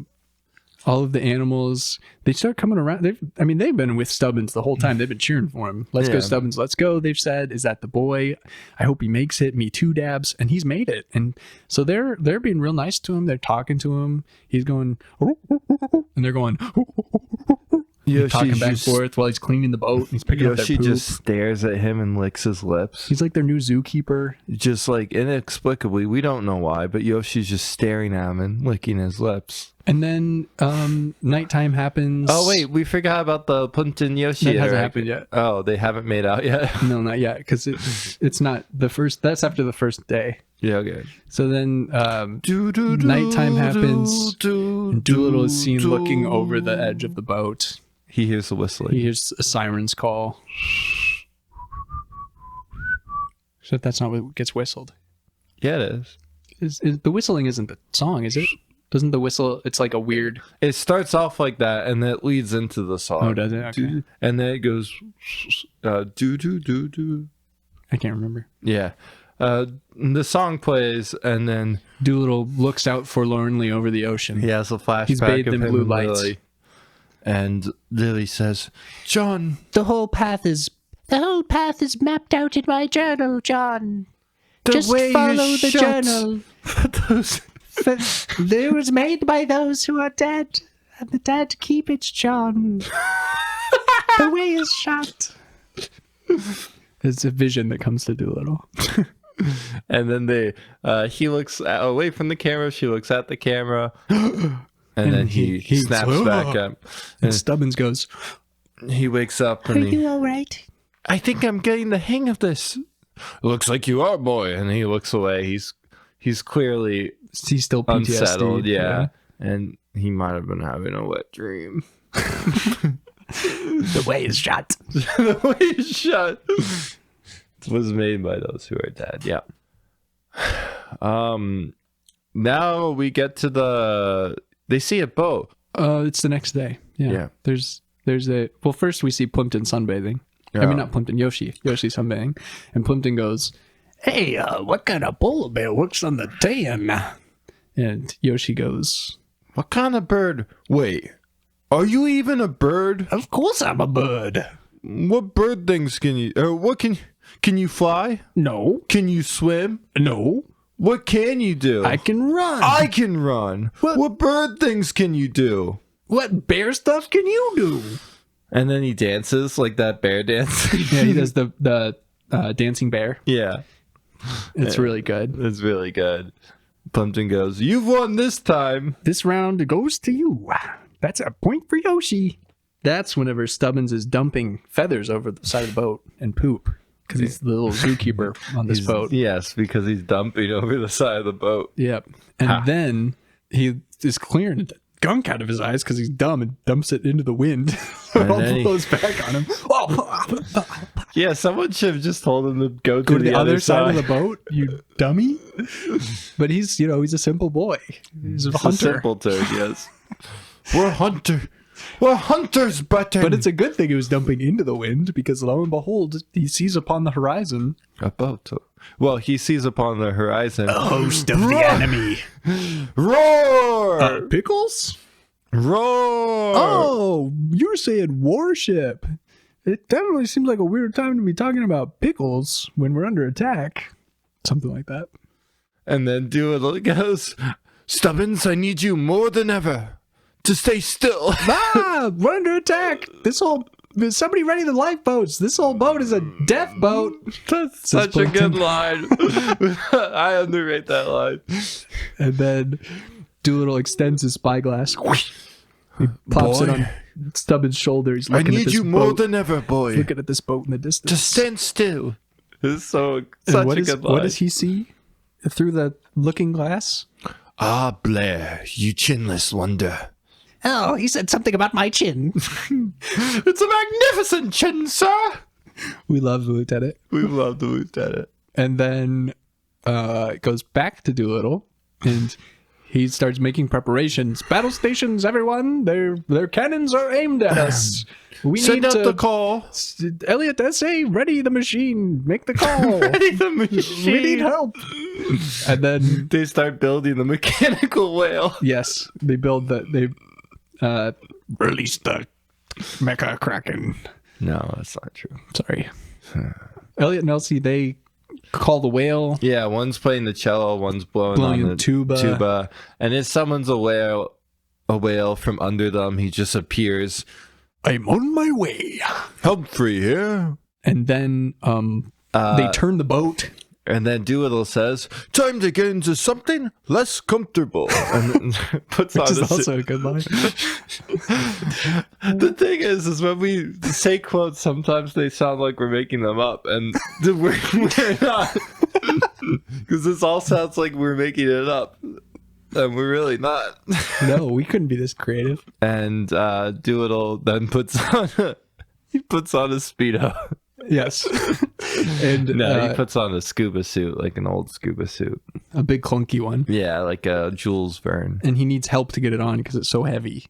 Speaker 1: All of the animals, they start coming around. They've been with Stubbins the whole time. They've been cheering for him. Let's go, Stubbins. Let's go. They've said, "Is that the boy? I hope he makes it. Me too, Dabs." And he's made it. And so they're being real nice to him. They're talking to him. He's going, and they're going, talking back and forth while he's cleaning the boat. And he's picking up their poop.
Speaker 2: She just stares at him and licks his lips.
Speaker 1: He's like their new zookeeper.
Speaker 2: Just like inexplicably, we don't know why, but Yoshi's just staring at him and licking his lips.
Speaker 1: And then nighttime happens.
Speaker 2: Oh wait, we forgot about the Plimpton Yoshi.
Speaker 1: That hasn't happened yet.
Speaker 2: Oh, they haven't made out yet.
Speaker 1: No, not yet, because it's not the first. That's after the first day.
Speaker 2: Yeah, okay.
Speaker 1: So then nighttime happens, and Dolittle is seen looking over the edge of the boat.
Speaker 2: He hears the whistling.
Speaker 1: He hears a siren's call. So that's not what gets whistled.
Speaker 2: Yeah, it is.
Speaker 1: The whistling isn't the song, is it? Doesn't the whistle? It's like a weird.
Speaker 2: It starts off like that, and then it leads into the song.
Speaker 1: Oh, does it? Okay.
Speaker 2: And then it goes do do do do.
Speaker 1: I can't remember.
Speaker 2: Yeah. The song plays, and then
Speaker 1: Dolittle looks out forlornly over the ocean.
Speaker 2: he has a flashback.
Speaker 1: He's bathed
Speaker 2: of
Speaker 1: in
Speaker 2: him
Speaker 1: blue
Speaker 2: and
Speaker 1: lights.
Speaker 2: Lily. And Lily says, "John,
Speaker 3: The whole path is mapped out in my journal, John. Just
Speaker 2: way you
Speaker 3: follow the
Speaker 2: shot
Speaker 3: journal.
Speaker 2: those
Speaker 3: It was made by those who are dead, and the dead keep it, John. The way is shut."
Speaker 1: It's a vision that comes to Dolittle.
Speaker 2: And then he looks away from the camera. She looks at the camera, and then he snaps back up.
Speaker 1: And Stubbins goes,
Speaker 2: He wakes up
Speaker 3: Are
Speaker 2: and
Speaker 3: you all right?
Speaker 2: I think I'm getting the hang of this. Looks like you are, boy. And he looks away. He's clearly
Speaker 1: he's still PTSD.
Speaker 2: unsettled. Yeah. And he might have been having a wet dream.
Speaker 3: The way is shut.
Speaker 2: The way he's shut. It was made by those who are dead. Yeah. Now we get to they see a boat.
Speaker 1: It's the next day. Yeah. There's well, first we see Plimpton sunbathing. I mean, not Plimpton, Yoshi sunbathing. And Plimpton goes,
Speaker 3: Hey, what kind of polar bear works on the tan?
Speaker 1: and Yoshi goes,
Speaker 2: What kind of bird? Wait, are you even a bird?
Speaker 3: Of course I'm a bird.
Speaker 2: What bird things can you? What can you fly?
Speaker 3: No.
Speaker 2: Can you swim?
Speaker 3: No.
Speaker 2: What can you do?
Speaker 3: I can run.
Speaker 2: I can run. What bird things can you do?
Speaker 3: What bear stuff can you do?
Speaker 2: And then he dances like that bear dance.
Speaker 1: yeah, he does the dancing bear.
Speaker 2: Yeah,
Speaker 1: It's really good.
Speaker 2: it's really good. Plimpton goes, "You've won this time."
Speaker 1: This round goes to you. That's a point for Yoshi. That's whenever Stubbins is dumping feathers over the side of the boat and poop. Because he's the little zookeeper on this boat.
Speaker 2: Yes, because he's dumping over the side of the boat.
Speaker 1: Yep. And then he is clearing the gunk out of his eyes because he's dumb and dumps it into the wind. It all blows back on him.
Speaker 2: Yeah, someone should have just told him to go
Speaker 1: Go to the other side of the boat, you dummy. But he's a simple boy. He's a hunter.
Speaker 2: Simple turd, yes. We're hunters, Button.
Speaker 1: But it's a good thing he was dumping into the wind because lo and behold, he sees upon the horizon
Speaker 2: a boat. Well, he sees upon the horizon
Speaker 3: The host of the enemy.
Speaker 2: roar,
Speaker 1: pickles.
Speaker 2: roar.
Speaker 1: Oh, you're saying warship. It definitely seems like a weird time to be talking about pickles when we're under attack. Something like that.
Speaker 2: And then Dolittle goes, "Stubbins, I need you more than ever to stay still."
Speaker 1: We're under attack. Somebody ready the lifeboats. This whole boat is a death boat.
Speaker 2: That's such a good line. I underrate that line.
Speaker 1: And then Dolittle extends his spyglass. He plops it on Stubbins' shoulder. He's
Speaker 2: I
Speaker 1: looking at
Speaker 2: need
Speaker 1: this
Speaker 2: you more
Speaker 1: boat.
Speaker 2: than ever, boy.
Speaker 1: Looking at this boat in the distance.
Speaker 2: To stand still. It's such
Speaker 1: And
Speaker 2: a good line.
Speaker 1: what does he see through the looking glass?
Speaker 2: Ah, Blair, you chinless wonder.
Speaker 3: Oh, he said something about my chin.
Speaker 2: It's a magnificent chin, sir.
Speaker 1: We love the lieutenant.
Speaker 2: We love the lieutenant.
Speaker 1: And then it goes back to Dolittle, and he starts making preparations. Battle stations, everyone! Their cannons are aimed at us. We
Speaker 2: Send
Speaker 1: need
Speaker 2: out
Speaker 1: to
Speaker 2: the call.
Speaker 1: Elliot S.A., ready the machine. Make the call.
Speaker 2: Ready the machine.
Speaker 1: We need help. And then
Speaker 2: They start building the mechanical whale.
Speaker 1: yes, they build
Speaker 3: Release the Mecha Kraken.
Speaker 2: No, that's not true.
Speaker 1: sorry. Elliot and Elsie, they call the whale.
Speaker 2: Yeah, one's playing the cello, one's blowing
Speaker 1: Blowing
Speaker 2: on
Speaker 1: the
Speaker 2: the
Speaker 1: tuba.
Speaker 2: and it summons a whale from under them. He just appears.
Speaker 3: I'm on my way.
Speaker 2: Humphrey here.
Speaker 1: And then they turn the boat
Speaker 2: And then Dolittle says, "Time to get into something less comfortable." And then puts
Speaker 1: Which
Speaker 2: on
Speaker 1: is also a good line.
Speaker 2: The thing is when we say quotes, sometimes they sound like we're making them up, and we're not. Because this all sounds like we're making it up, and we're really not.
Speaker 1: No, we couldn't be this creative.
Speaker 2: And Dolittle then puts on a Speedo.
Speaker 1: Yes. And
Speaker 2: He puts on a scuba suit, like an old scuba suit.
Speaker 1: a big clunky one.
Speaker 2: Yeah, like a Jules Verne.
Speaker 1: And he needs help to get it on because it's so heavy.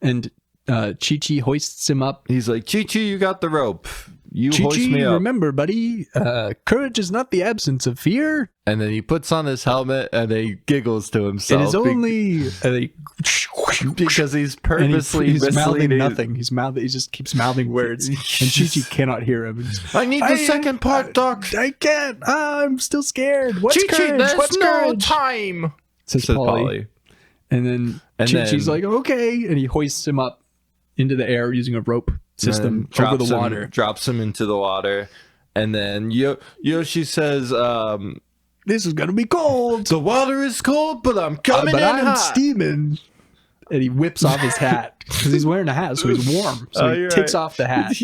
Speaker 1: And Chi-Chi hoists him up.
Speaker 2: He's like, Chi-Chi, you got the rope. You hoist
Speaker 1: Chi-Chi,
Speaker 2: me up.
Speaker 1: remember, buddy, courage is not the absence of fear.
Speaker 2: And then he puts on his helmet and he giggles to himself.
Speaker 1: It is only...
Speaker 2: because he's purposely
Speaker 1: he's mouthing
Speaker 2: misleading.
Speaker 1: nothing. He just keeps mouthing words. And Chi-Chi cannot hear him.
Speaker 2: I need the second part, Doc.
Speaker 1: I can't. I'm still scared. What's
Speaker 2: Chi-Chi,
Speaker 1: courage?
Speaker 2: there's
Speaker 1: What's
Speaker 2: no
Speaker 1: courage?
Speaker 2: time.
Speaker 1: Says Polly. And then Chi-Chi's like, okay. And he hoists him up into the air using a rope system over the water.
Speaker 2: Drops him into the water. And then Yoshi says,
Speaker 1: this is going to be cold.
Speaker 2: the water is cold, but I'm coming in
Speaker 1: I'm
Speaker 2: hot.
Speaker 1: steaming. And he whips off his hat because he's wearing a hat, so he's warm. So he takes off the hat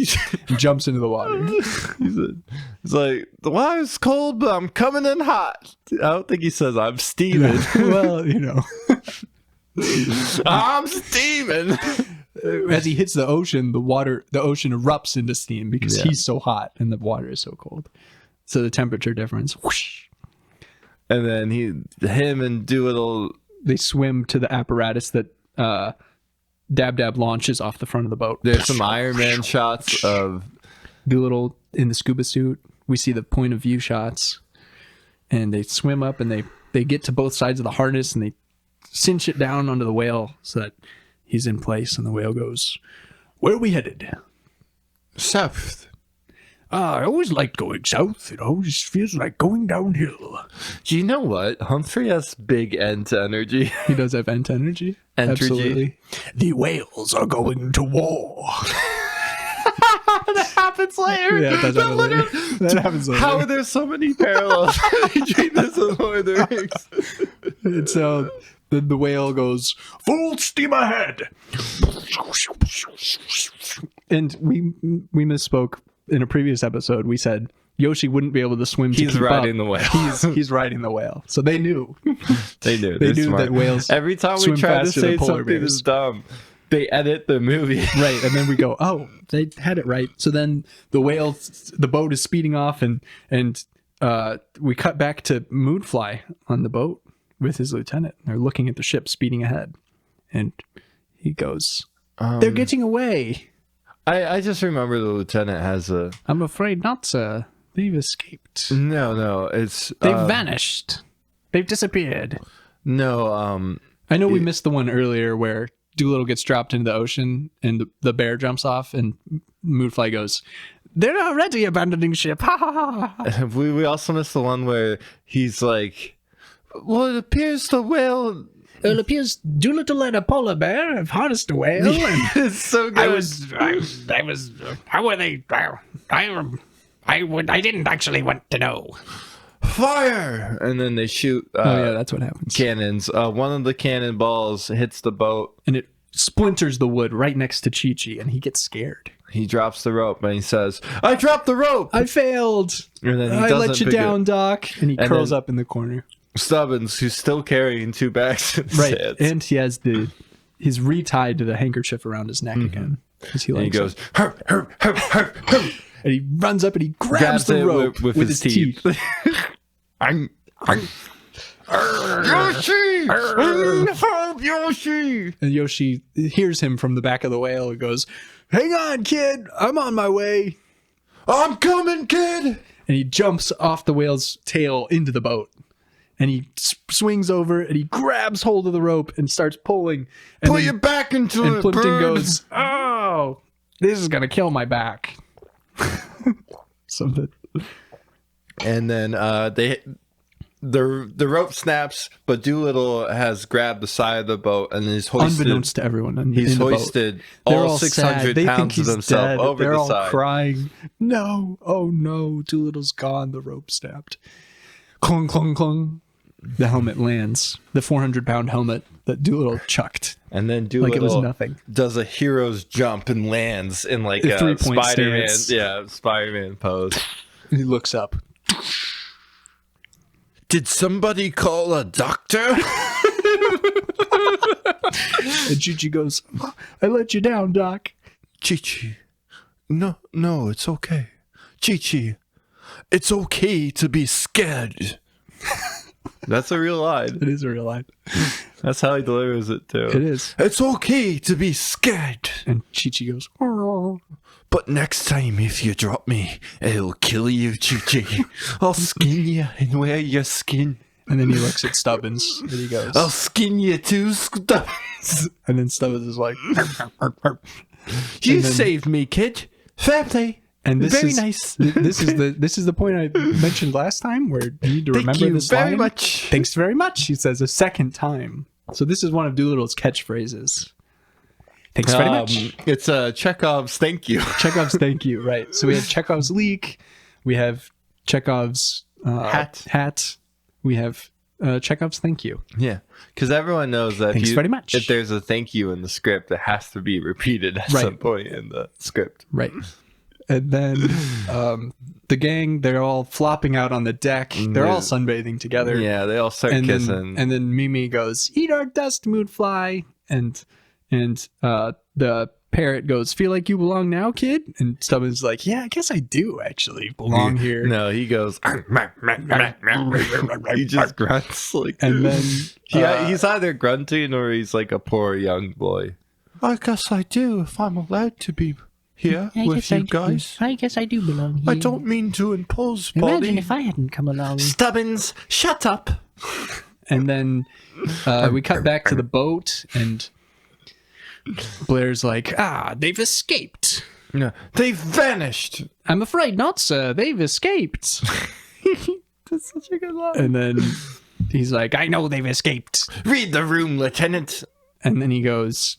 Speaker 1: and jumps into the water.
Speaker 2: He's like, the water's cold, but I'm coming in hot. I don't think he says I'm steaming.
Speaker 1: Well,
Speaker 2: I'm steaming.
Speaker 1: As he hits the ocean, the ocean erupts into steam because he's so hot and the water is so cold. So the temperature difference. Whoosh.
Speaker 2: And then him and Dolittle,
Speaker 1: they swim to the apparatus that Dab launches off the front of the boat.
Speaker 2: there's some Iron Man shots of
Speaker 1: Dolittle in the scuba suit. We see the point of view shots, and they swim up and they get to both sides of the harness and they cinch it down onto the whale so that he's in place. And the whale goes, "Where are we headed?"
Speaker 2: south.
Speaker 1: I always liked going south. It always feels like going downhill.
Speaker 2: Do you know what? Humphrey has big Ent energy.
Speaker 1: He does have Ent energy.
Speaker 2: Entergy.
Speaker 1: Absolutely. The whales are going to war.
Speaker 2: That happens later.
Speaker 1: Yeah, it does happen later. That happens later.
Speaker 2: How are there so many parallels between this and Lord of the Rings?
Speaker 1: And so the whale goes, "Full steam ahead." And we misspoke in a previous episode. We said Yoshi wouldn't be able to swim to
Speaker 2: He's
Speaker 1: keep
Speaker 2: riding
Speaker 1: up.
Speaker 2: the whale.
Speaker 1: He's riding the whale. So they knew.
Speaker 2: They knew.
Speaker 1: They
Speaker 2: They're
Speaker 1: knew
Speaker 2: smart.
Speaker 1: that whales
Speaker 2: Every time we
Speaker 1: swim
Speaker 2: try to
Speaker 1: faster
Speaker 2: say
Speaker 1: than polar
Speaker 2: something
Speaker 1: bears.
Speaker 2: is dumb, they edit the movie.
Speaker 1: Right, and then we go, oh, they had it right. So then the boat is speeding off, and we cut back to Moonfly on the boat with his lieutenant. They're looking at the ship speeding ahead, and he goes, "They're getting away."
Speaker 2: I just remember the lieutenant has a...
Speaker 1: I'm afraid not, sir. They've escaped.
Speaker 2: No, it's...
Speaker 1: They've vanished. They've disappeared.
Speaker 2: No,
Speaker 1: I know we missed the one earlier where Dolittle gets dropped into the ocean and the bear jumps off and Moonfly goes, "They're already abandoning ship. Ha ha ha."
Speaker 2: we also missed the one where he's like, well, it appears the whale...
Speaker 3: Well, it appears Dolittle and a polar bear have harnessed a whale, and
Speaker 2: It's so good.
Speaker 3: I was. How were they? I didn't actually want to know.
Speaker 2: Fire! And then they shoot
Speaker 1: Oh yeah, that's what happens.
Speaker 2: cannons. One of the cannonballs hits the boat.
Speaker 1: And it splinters the wood right next to Chi-Chi, and he gets scared.
Speaker 2: He drops the rope and he says, "I dropped the rope!"
Speaker 1: I failed.
Speaker 2: And then he
Speaker 1: I
Speaker 2: doesn't
Speaker 1: let you
Speaker 2: pick
Speaker 1: down,
Speaker 2: it.
Speaker 1: Doc. And he
Speaker 2: And
Speaker 1: curls
Speaker 2: then-
Speaker 1: up in the corner.
Speaker 2: Stubbins, who's still carrying 2 bags of
Speaker 1: Right.
Speaker 2: sands.
Speaker 1: And he has he's retied to the handkerchief around his neck again. 'Cause he
Speaker 2: And he
Speaker 1: likes it.
Speaker 2: goes, "Herp, herp, herp, herp, herp."
Speaker 1: And he runs up and he grabs
Speaker 2: Grabs
Speaker 1: the
Speaker 2: it
Speaker 1: rope with his teeth.
Speaker 2: I'm Yoshi! Help, Yoshi!
Speaker 1: And Yoshi hears him from the back of the whale and goes, "Hang on, kid. I'm on my way."
Speaker 2: I'm coming, kid!
Speaker 1: And he jumps off the whale's tail into the boat. And he swings over and he grabs hold of the rope and starts pulling. And
Speaker 2: Put
Speaker 1: then-
Speaker 2: your back into
Speaker 1: and
Speaker 2: it,
Speaker 1: Plimpton
Speaker 2: bird.
Speaker 1: goes, "Oh, this is going to kill my back." Something.
Speaker 2: And then the rope snaps, but Dolittle has grabbed the side of the boat and is hoisted.
Speaker 1: Unbeknownst to everyone in
Speaker 2: He's
Speaker 1: the boat.
Speaker 2: hoisted
Speaker 1: They're
Speaker 2: all
Speaker 1: sad.
Speaker 2: 600
Speaker 1: They think
Speaker 2: pounds of
Speaker 1: he's
Speaker 2: himself
Speaker 1: dead.
Speaker 2: over
Speaker 1: They're
Speaker 2: the
Speaker 1: all
Speaker 2: side.
Speaker 1: crying. No, oh no, Doolittle's gone. The rope snapped. Clong, clong, clong. The helmet lands. The 400-pound helmet that Dolittle chucked.
Speaker 2: And then
Speaker 1: Like it was
Speaker 2: Dolittle
Speaker 1: nothing.
Speaker 2: does a hero's jump and lands in like
Speaker 1: A
Speaker 2: a
Speaker 1: three-point
Speaker 2: Spider-Man,
Speaker 1: stance.
Speaker 2: Spider-Man pose.
Speaker 1: He looks up.
Speaker 2: Did somebody call a doctor?
Speaker 1: And Chi-Chi goes, I let you down, Doc.
Speaker 2: Chi-Chi. No, it's okay. Chi-Chi, it's okay to be scared. That's a real line.
Speaker 1: It is a real line.
Speaker 2: That's how he delivers it too.
Speaker 1: It is.
Speaker 2: It's okay to be scared.
Speaker 1: And Chi-Chi goes, oh.
Speaker 2: But next time if you drop me, it'll kill you, Chi-Chi. I'll skin you and wear your skin.
Speaker 1: And then he looks at Stubbins and he goes,
Speaker 2: I'll skin you too, Stubbins.
Speaker 1: and then Stubbins is like,
Speaker 2: You
Speaker 1: then-
Speaker 2: saved me, kid. Fair play.
Speaker 1: and this
Speaker 2: Very
Speaker 1: is
Speaker 2: nice.
Speaker 1: this is the point I mentioned last time where you need to
Speaker 2: Thank
Speaker 1: remember
Speaker 2: you
Speaker 1: this
Speaker 2: very
Speaker 1: line.
Speaker 2: much.
Speaker 1: Thanks very much, he says a second time. So this is one of Doolittle's catchphrases. Thanks very much.
Speaker 2: It's Chekhov's thank you.
Speaker 1: Chekhov's thank you, right. So we have Chekhov's leak. We have Chekhov's hat. We have Chekhov's thank you.
Speaker 2: Yeah, because everyone knows that
Speaker 1: Thanks very much.
Speaker 2: if there's a thank you in the script, it has to be repeated at
Speaker 1: Right.
Speaker 2: some point in the script.
Speaker 1: Right. And then the gang, they're all flopping out on the deck. They're all sunbathing together.
Speaker 2: Yeah, they all start
Speaker 1: And
Speaker 2: kissing.
Speaker 1: then Mimi goes, eat our dust, Moonfly. And the parrot goes, feel like you belong now, kid? And Stubbins is like, yeah, I guess I do actually belong here.
Speaker 2: No, he goes. He just grunts like.
Speaker 1: And then
Speaker 2: He's either grunting or he's like a poor young boy. I guess I do if I'm allowed to be here with you guys.
Speaker 3: I guess I do belong here.
Speaker 2: I don't mean to impose,
Speaker 3: Imagine
Speaker 2: Polly.
Speaker 3: if I hadn't come along.
Speaker 2: Stubbins, shut up.
Speaker 1: And then we cut back to the boat, and Blair's like, they've escaped.
Speaker 2: No, they vanished.
Speaker 1: I'm afraid not, sir. They've escaped.
Speaker 2: That's such a good line.
Speaker 1: And then he's like, I know they've escaped.
Speaker 2: Read the room, Lieutenant.
Speaker 1: And then he goes,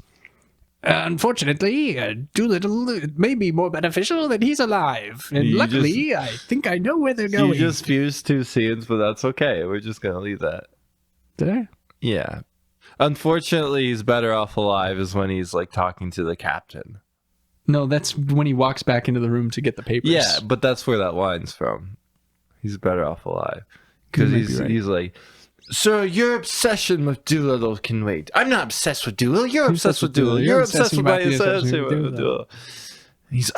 Speaker 1: unfortunately, Dolittle may be more beneficial that he's alive. And
Speaker 2: You
Speaker 1: luckily, I think I know where they're going.
Speaker 2: You just fused two scenes, but that's okay. We're just gonna leave that.
Speaker 1: Did I?
Speaker 2: Yeah. Unfortunately, he's better off alive is when he's like talking to the captain.
Speaker 1: No, that's when he walks back into the room to get the papers.
Speaker 2: Yeah, but that's where that line's from. He's better off alive because
Speaker 1: You might be right.
Speaker 2: he's like, sir, your obsession with Dolittle can wait. I'm not obsessed with Dolittle. You're obsessed with Dolittle. You're obsessed with my obsession with Dolittle. He's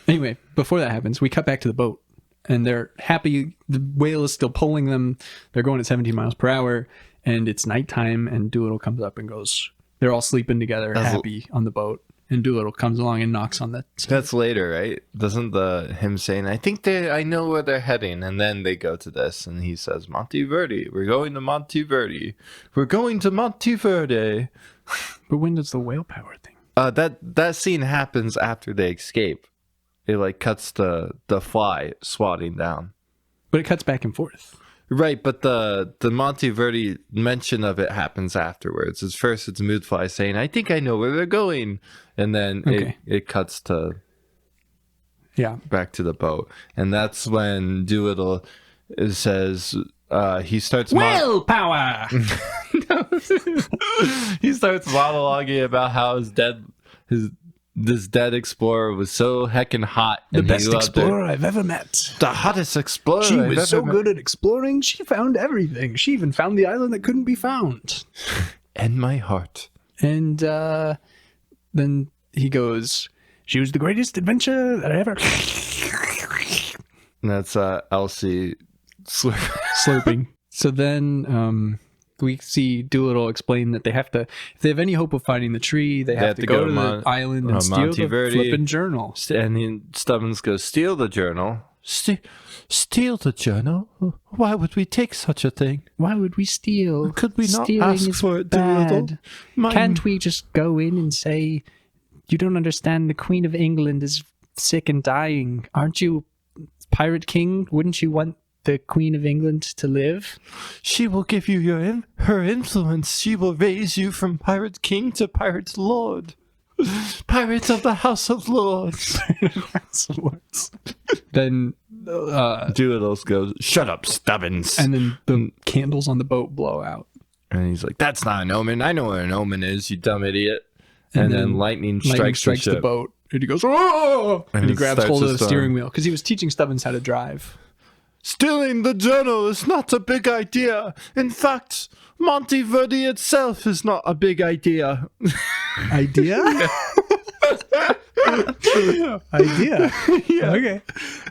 Speaker 1: Anyway, before that happens, we cut back to the boat, and they're happy. The whale is still pulling them. They're going at 17 miles per hour, and it's nighttime, and Dolittle comes up and goes, they're all sleeping together, happy on the boat. And Dolittle comes along and knocks on the...
Speaker 2: That's later, right? Doesn't him saying, I know where they're heading, and then they go to this, and he says, Monteverde. We're going to Monteverde. We're going to Monteverde.
Speaker 1: But when does the whale power thing?
Speaker 2: That scene happens after they escape. It like cuts the fly swatting down.
Speaker 1: But it cuts back and forth.
Speaker 2: Right, but the Monteverde mention of it happens afterwards. At first, it's Moodfly saying, I think I know where they're going. And then it cuts to back to the boat. And that's when Dolittle says, he starts...
Speaker 3: Whale power!
Speaker 2: He starts monologuing about how this dead explorer was so heckin' hot.
Speaker 1: The best explorer I've ever met.
Speaker 2: The hottest explorer
Speaker 1: She
Speaker 2: I've
Speaker 1: was
Speaker 2: ever
Speaker 1: so
Speaker 2: met.
Speaker 1: good at exploring, she found everything. She even found the island that couldn't be found.
Speaker 2: And my heart.
Speaker 1: And then he goes, she was the greatest adventure that I ever...
Speaker 2: And that's Elsie
Speaker 1: slurping. So then we see Dolittle explain that they have to, if they have any hope of finding the tree, they have to go to the island and steal
Speaker 2: Monteverde.
Speaker 1: the flippin' journal.
Speaker 2: And then Stubbins goes, steal the journal. Steal the journal? Why would we take such a thing?
Speaker 1: Why would we steal?
Speaker 2: Could we not
Speaker 1: Stealing
Speaker 2: ask
Speaker 1: is
Speaker 2: for it,
Speaker 1: bad.
Speaker 2: Dolittle?
Speaker 1: Can't we just go in and say, you don't understand, the Queen of England is sick and dying. Aren't you Pirate King? Wouldn't you want the Queen of England to live?
Speaker 2: She will give you her influence. She will raise you from Pirate King to Pirate Lord. Pirates of the House of Lords.
Speaker 1: Then
Speaker 2: Doolittle goes, "Shut up, Stubbins."
Speaker 1: And then the candles on the boat blow out.
Speaker 2: And he's like, "That's not an omen. I know what an omen is, you dumb idiot." And then lightning strikes
Speaker 1: the boat. And he goes, "Oh!" And he grabs hold of the
Speaker 2: storm.
Speaker 1: steering wheel because he was teaching Stubbins how to drive.
Speaker 2: "Stealing the journal is not a big idea. In fact, Monteverde itself is not a big idea."
Speaker 1: Idea? Idea. Yeah. Okay.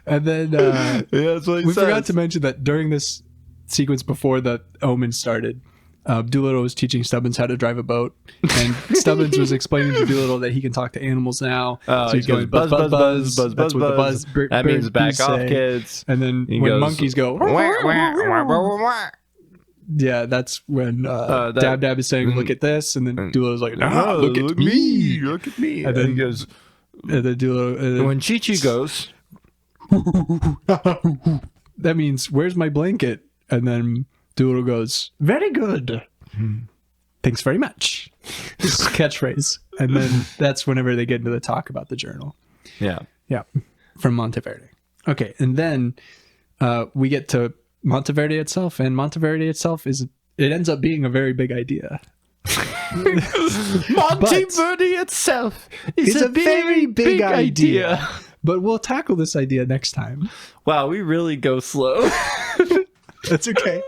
Speaker 1: And then
Speaker 2: That's what he
Speaker 1: we
Speaker 2: says.
Speaker 1: forgot to mention that during this sequence before the omen started, Dolittle was teaching Stubbins how to drive a boat, and Stubbins was explaining to Dolittle that he can talk to animals now.
Speaker 2: Oh,
Speaker 1: so he's going buzz, buzz, buzz, buzz. That's what the buzz.
Speaker 2: That means back off,
Speaker 1: say.
Speaker 2: kids.
Speaker 1: And then
Speaker 2: He
Speaker 1: when
Speaker 2: goes,
Speaker 1: monkeys go, yeah, that's when Dab Dab is saying, "Look at this," and then Dolittle's like, "No, look at me,
Speaker 2: look at me."
Speaker 1: And then
Speaker 2: he goes,
Speaker 1: and then Dolittle,
Speaker 2: when Chi-Chi goes,
Speaker 1: that means, "Where's my blanket?" And then Dolittle goes, "Very good. Thanks very much." His catchphrase. And then that's whenever they get into the talk about the journal.
Speaker 2: yeah.
Speaker 1: Yeah. From Monteverde. Okay. And then we get to Monteverde itself, and Monteverde itself it ends up being a very big idea.
Speaker 2: Monteverde itself is a very big idea.
Speaker 1: But we'll tackle this idea next time.
Speaker 2: Wow, we really go slow.
Speaker 1: That's okay.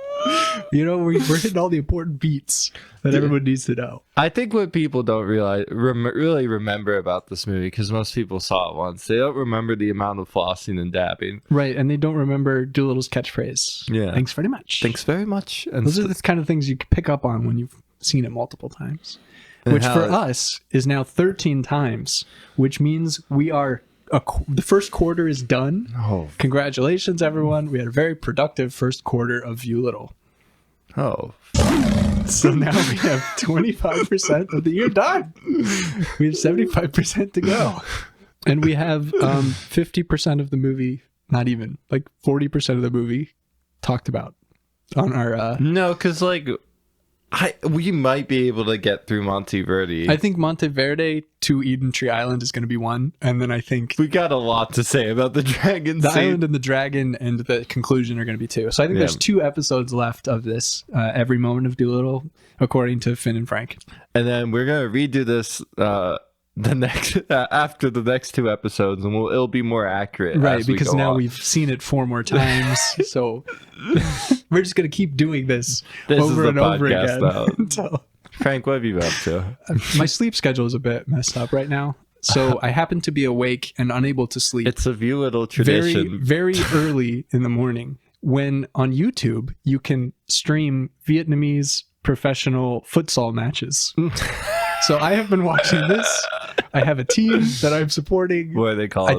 Speaker 1: You know, we're hitting all the important beats that everyone needs to know.
Speaker 2: I think what people don't really remember about this movie, because most people saw it once, they don't remember the amount of flossing and dabbing.
Speaker 1: Right, and they don't remember Doolittle's catchphrase.
Speaker 2: Yeah.
Speaker 1: Thanks very much.
Speaker 2: Thanks very much. And
Speaker 1: Those are the kind of things you can pick up on when you've seen it multiple times.
Speaker 2: And
Speaker 1: Which
Speaker 2: how-
Speaker 1: for us is now 13 times, which means we are... the first quarter is done.
Speaker 2: Oh.
Speaker 1: Congratulations, everyone. We had a very productive first quarter of Viewlittle.
Speaker 2: Oh.
Speaker 1: So now we have 25% of the year done. We have 75% to go. And we have 50% of the movie, not even, like 40% of the movie talked about on our...
Speaker 2: No, because like... we might be able to get through Monteverde.
Speaker 1: I think Monteverde to Eden Tree Island is going to be one. And then I think
Speaker 2: We got a lot to say about the dragon
Speaker 1: the
Speaker 2: scene.
Speaker 1: island and the dragon and the conclusion are going to be two. So I think there's 2 episodes left of this Every Moment of Dolittle, according to Fian and Frank.
Speaker 2: And then we're going to redo this the next after the next 2 episodes, and it'll be more accurate.
Speaker 1: Right,
Speaker 2: as we
Speaker 1: because
Speaker 2: go
Speaker 1: now
Speaker 2: on.
Speaker 1: we've seen it 4 more times. So we're just going to keep doing this
Speaker 2: This is
Speaker 1: over
Speaker 2: the
Speaker 1: and over
Speaker 2: podcast
Speaker 1: again.
Speaker 2: now.
Speaker 1: Until...
Speaker 2: Frank, what have you been up to?
Speaker 1: My sleep schedule is a bit messed up right now. So I happen to be awake and unable to sleep
Speaker 2: It's a Viewlittle
Speaker 1: very,
Speaker 2: tradition.
Speaker 1: very early in the morning, when on YouTube you can stream Vietnamese professional futsal matches. So I have been watching this. I have a team that I'm supporting.
Speaker 2: What are they called?
Speaker 1: I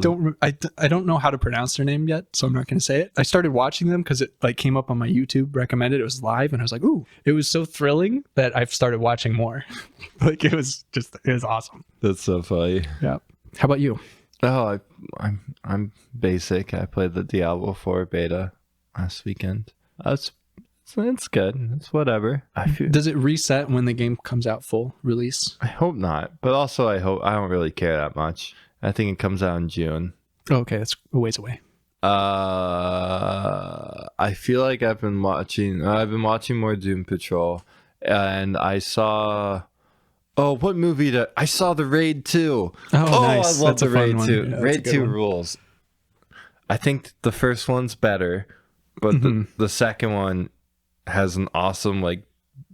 Speaker 1: don't know how to pronounce their name yet, so I'm not going to say it. I started watching them because it like came up on my YouTube recommended. It was live, and I was like, "Ooh!" It was so thrilling that I've started watching more. Like it was awesome.
Speaker 2: That's so funny.
Speaker 1: Yeah. How about you?
Speaker 2: Oh, I'm basic. I played the Diablo 4 beta last weekend. It's good. It's whatever.
Speaker 1: Does it reset when the game comes out full release?
Speaker 2: I hope not, but also I don't really care that much. I think it comes out in June.
Speaker 1: Oh, okay, that's a ways away.
Speaker 2: I feel like I've been watching more Doom Patrol, and I saw. Oh, what movie I saw the Raid 2.
Speaker 1: Oh, nice.
Speaker 2: I love
Speaker 1: That's a
Speaker 2: the
Speaker 1: fun
Speaker 2: Raid
Speaker 1: one.
Speaker 2: 2.
Speaker 1: Yeah, that's a
Speaker 2: Raid
Speaker 1: good
Speaker 2: 2
Speaker 1: one.
Speaker 2: rules. I think the first one's better, but the second one has an awesome like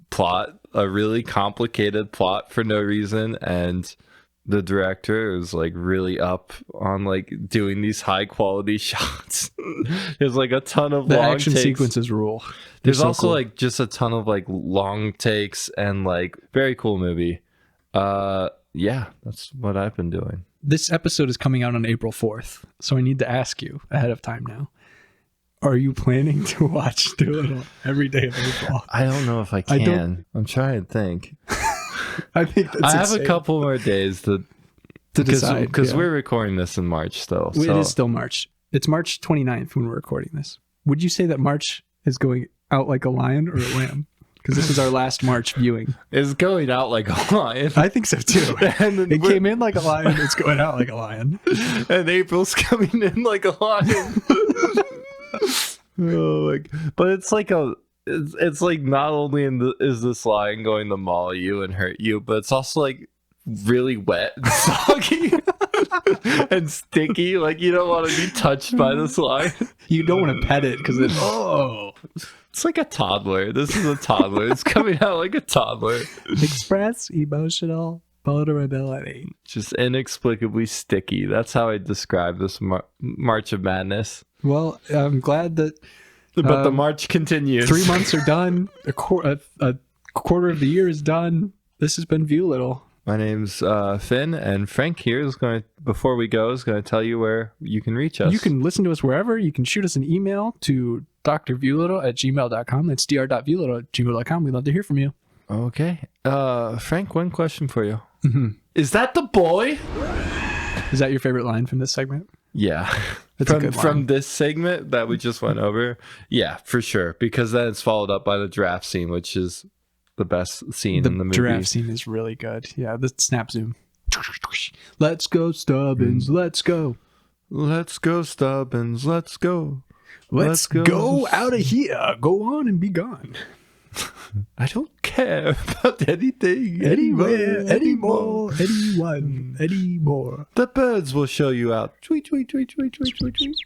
Speaker 2: plot, a really complicated plot for no reason, and the director is like really up on like doing these high quality shots. There's like a ton of
Speaker 1: The
Speaker 2: long
Speaker 1: action
Speaker 2: takes.
Speaker 1: sequences rule.
Speaker 2: There's
Speaker 1: so
Speaker 2: also
Speaker 1: cool.
Speaker 2: like just a ton of like long takes and like very cool movie. Yeah, that's what I've been doing.
Speaker 1: This episode is coming out on April 4th, so I need to ask you ahead of time now. Are you planning to watch Dolittle every day of April?
Speaker 2: I don't know if I
Speaker 1: I
Speaker 2: can.
Speaker 1: don't-
Speaker 2: I'm trying to think.
Speaker 1: I think that's
Speaker 2: I have
Speaker 1: insane
Speaker 2: a couple more days to
Speaker 1: decide.
Speaker 2: because
Speaker 1: yeah.
Speaker 2: we're recording this in March still.
Speaker 1: It
Speaker 2: So
Speaker 1: is still March. It's March 29th when we're recording this. Would you say that March is going out like a lion or a lamb? because this is our last March viewing.
Speaker 2: It's going out like a lion.
Speaker 1: I think so too.
Speaker 2: And then
Speaker 1: It came in like a lion. It's going out like a lion.
Speaker 2: And April's coming in like a lion. But it's like it's like not only is this lion going to maul you and hurt you, but it's also like really wet and soggy and sticky. Like you don't want to be touched by this lion.
Speaker 1: You don't want to pet it because
Speaker 2: It's like a toddler. This is a toddler. It's coming out like a toddler.
Speaker 1: express emotional vulnerability.
Speaker 2: Just inexplicably sticky. That's how I describe this March of Madness.
Speaker 1: Well, I'm glad that.
Speaker 2: But the march continues.
Speaker 1: 3 months are done. A quarter of the year is done. This has been Viewlittle.
Speaker 2: My name's Finn, and Frank here is going to, before we go, is going to tell you where you can reach us.
Speaker 1: You can listen to us wherever. You can shoot us an email to drviewlittle@gmail.com. That's dr.viewlittle@gmail.com. We'd love to hear from you.
Speaker 2: Okay. Frank, one question for you.
Speaker 1: Mm-hmm.
Speaker 2: Is that the boy?
Speaker 1: Is that your favorite line from this segment?
Speaker 2: Yeah.
Speaker 1: That's a good line.
Speaker 2: From this segment that we just went over? Yeah, for sure. Because then it's followed up by the giraffe scene, which is the best scene in the movie.
Speaker 1: The giraffe scene is really good. Yeah, the snap zoom. Let's go, Stubbins. Let's go.
Speaker 2: Let's go, Stubbins. Let's go.
Speaker 1: Let's go out of here. Go on and be gone.
Speaker 2: I don't care about anything,
Speaker 1: Anywhere, anymore, anyone, anymore.
Speaker 2: The birds will show you out. Tweet, tweet, tweet, tweet, tweet, tweet, tweet.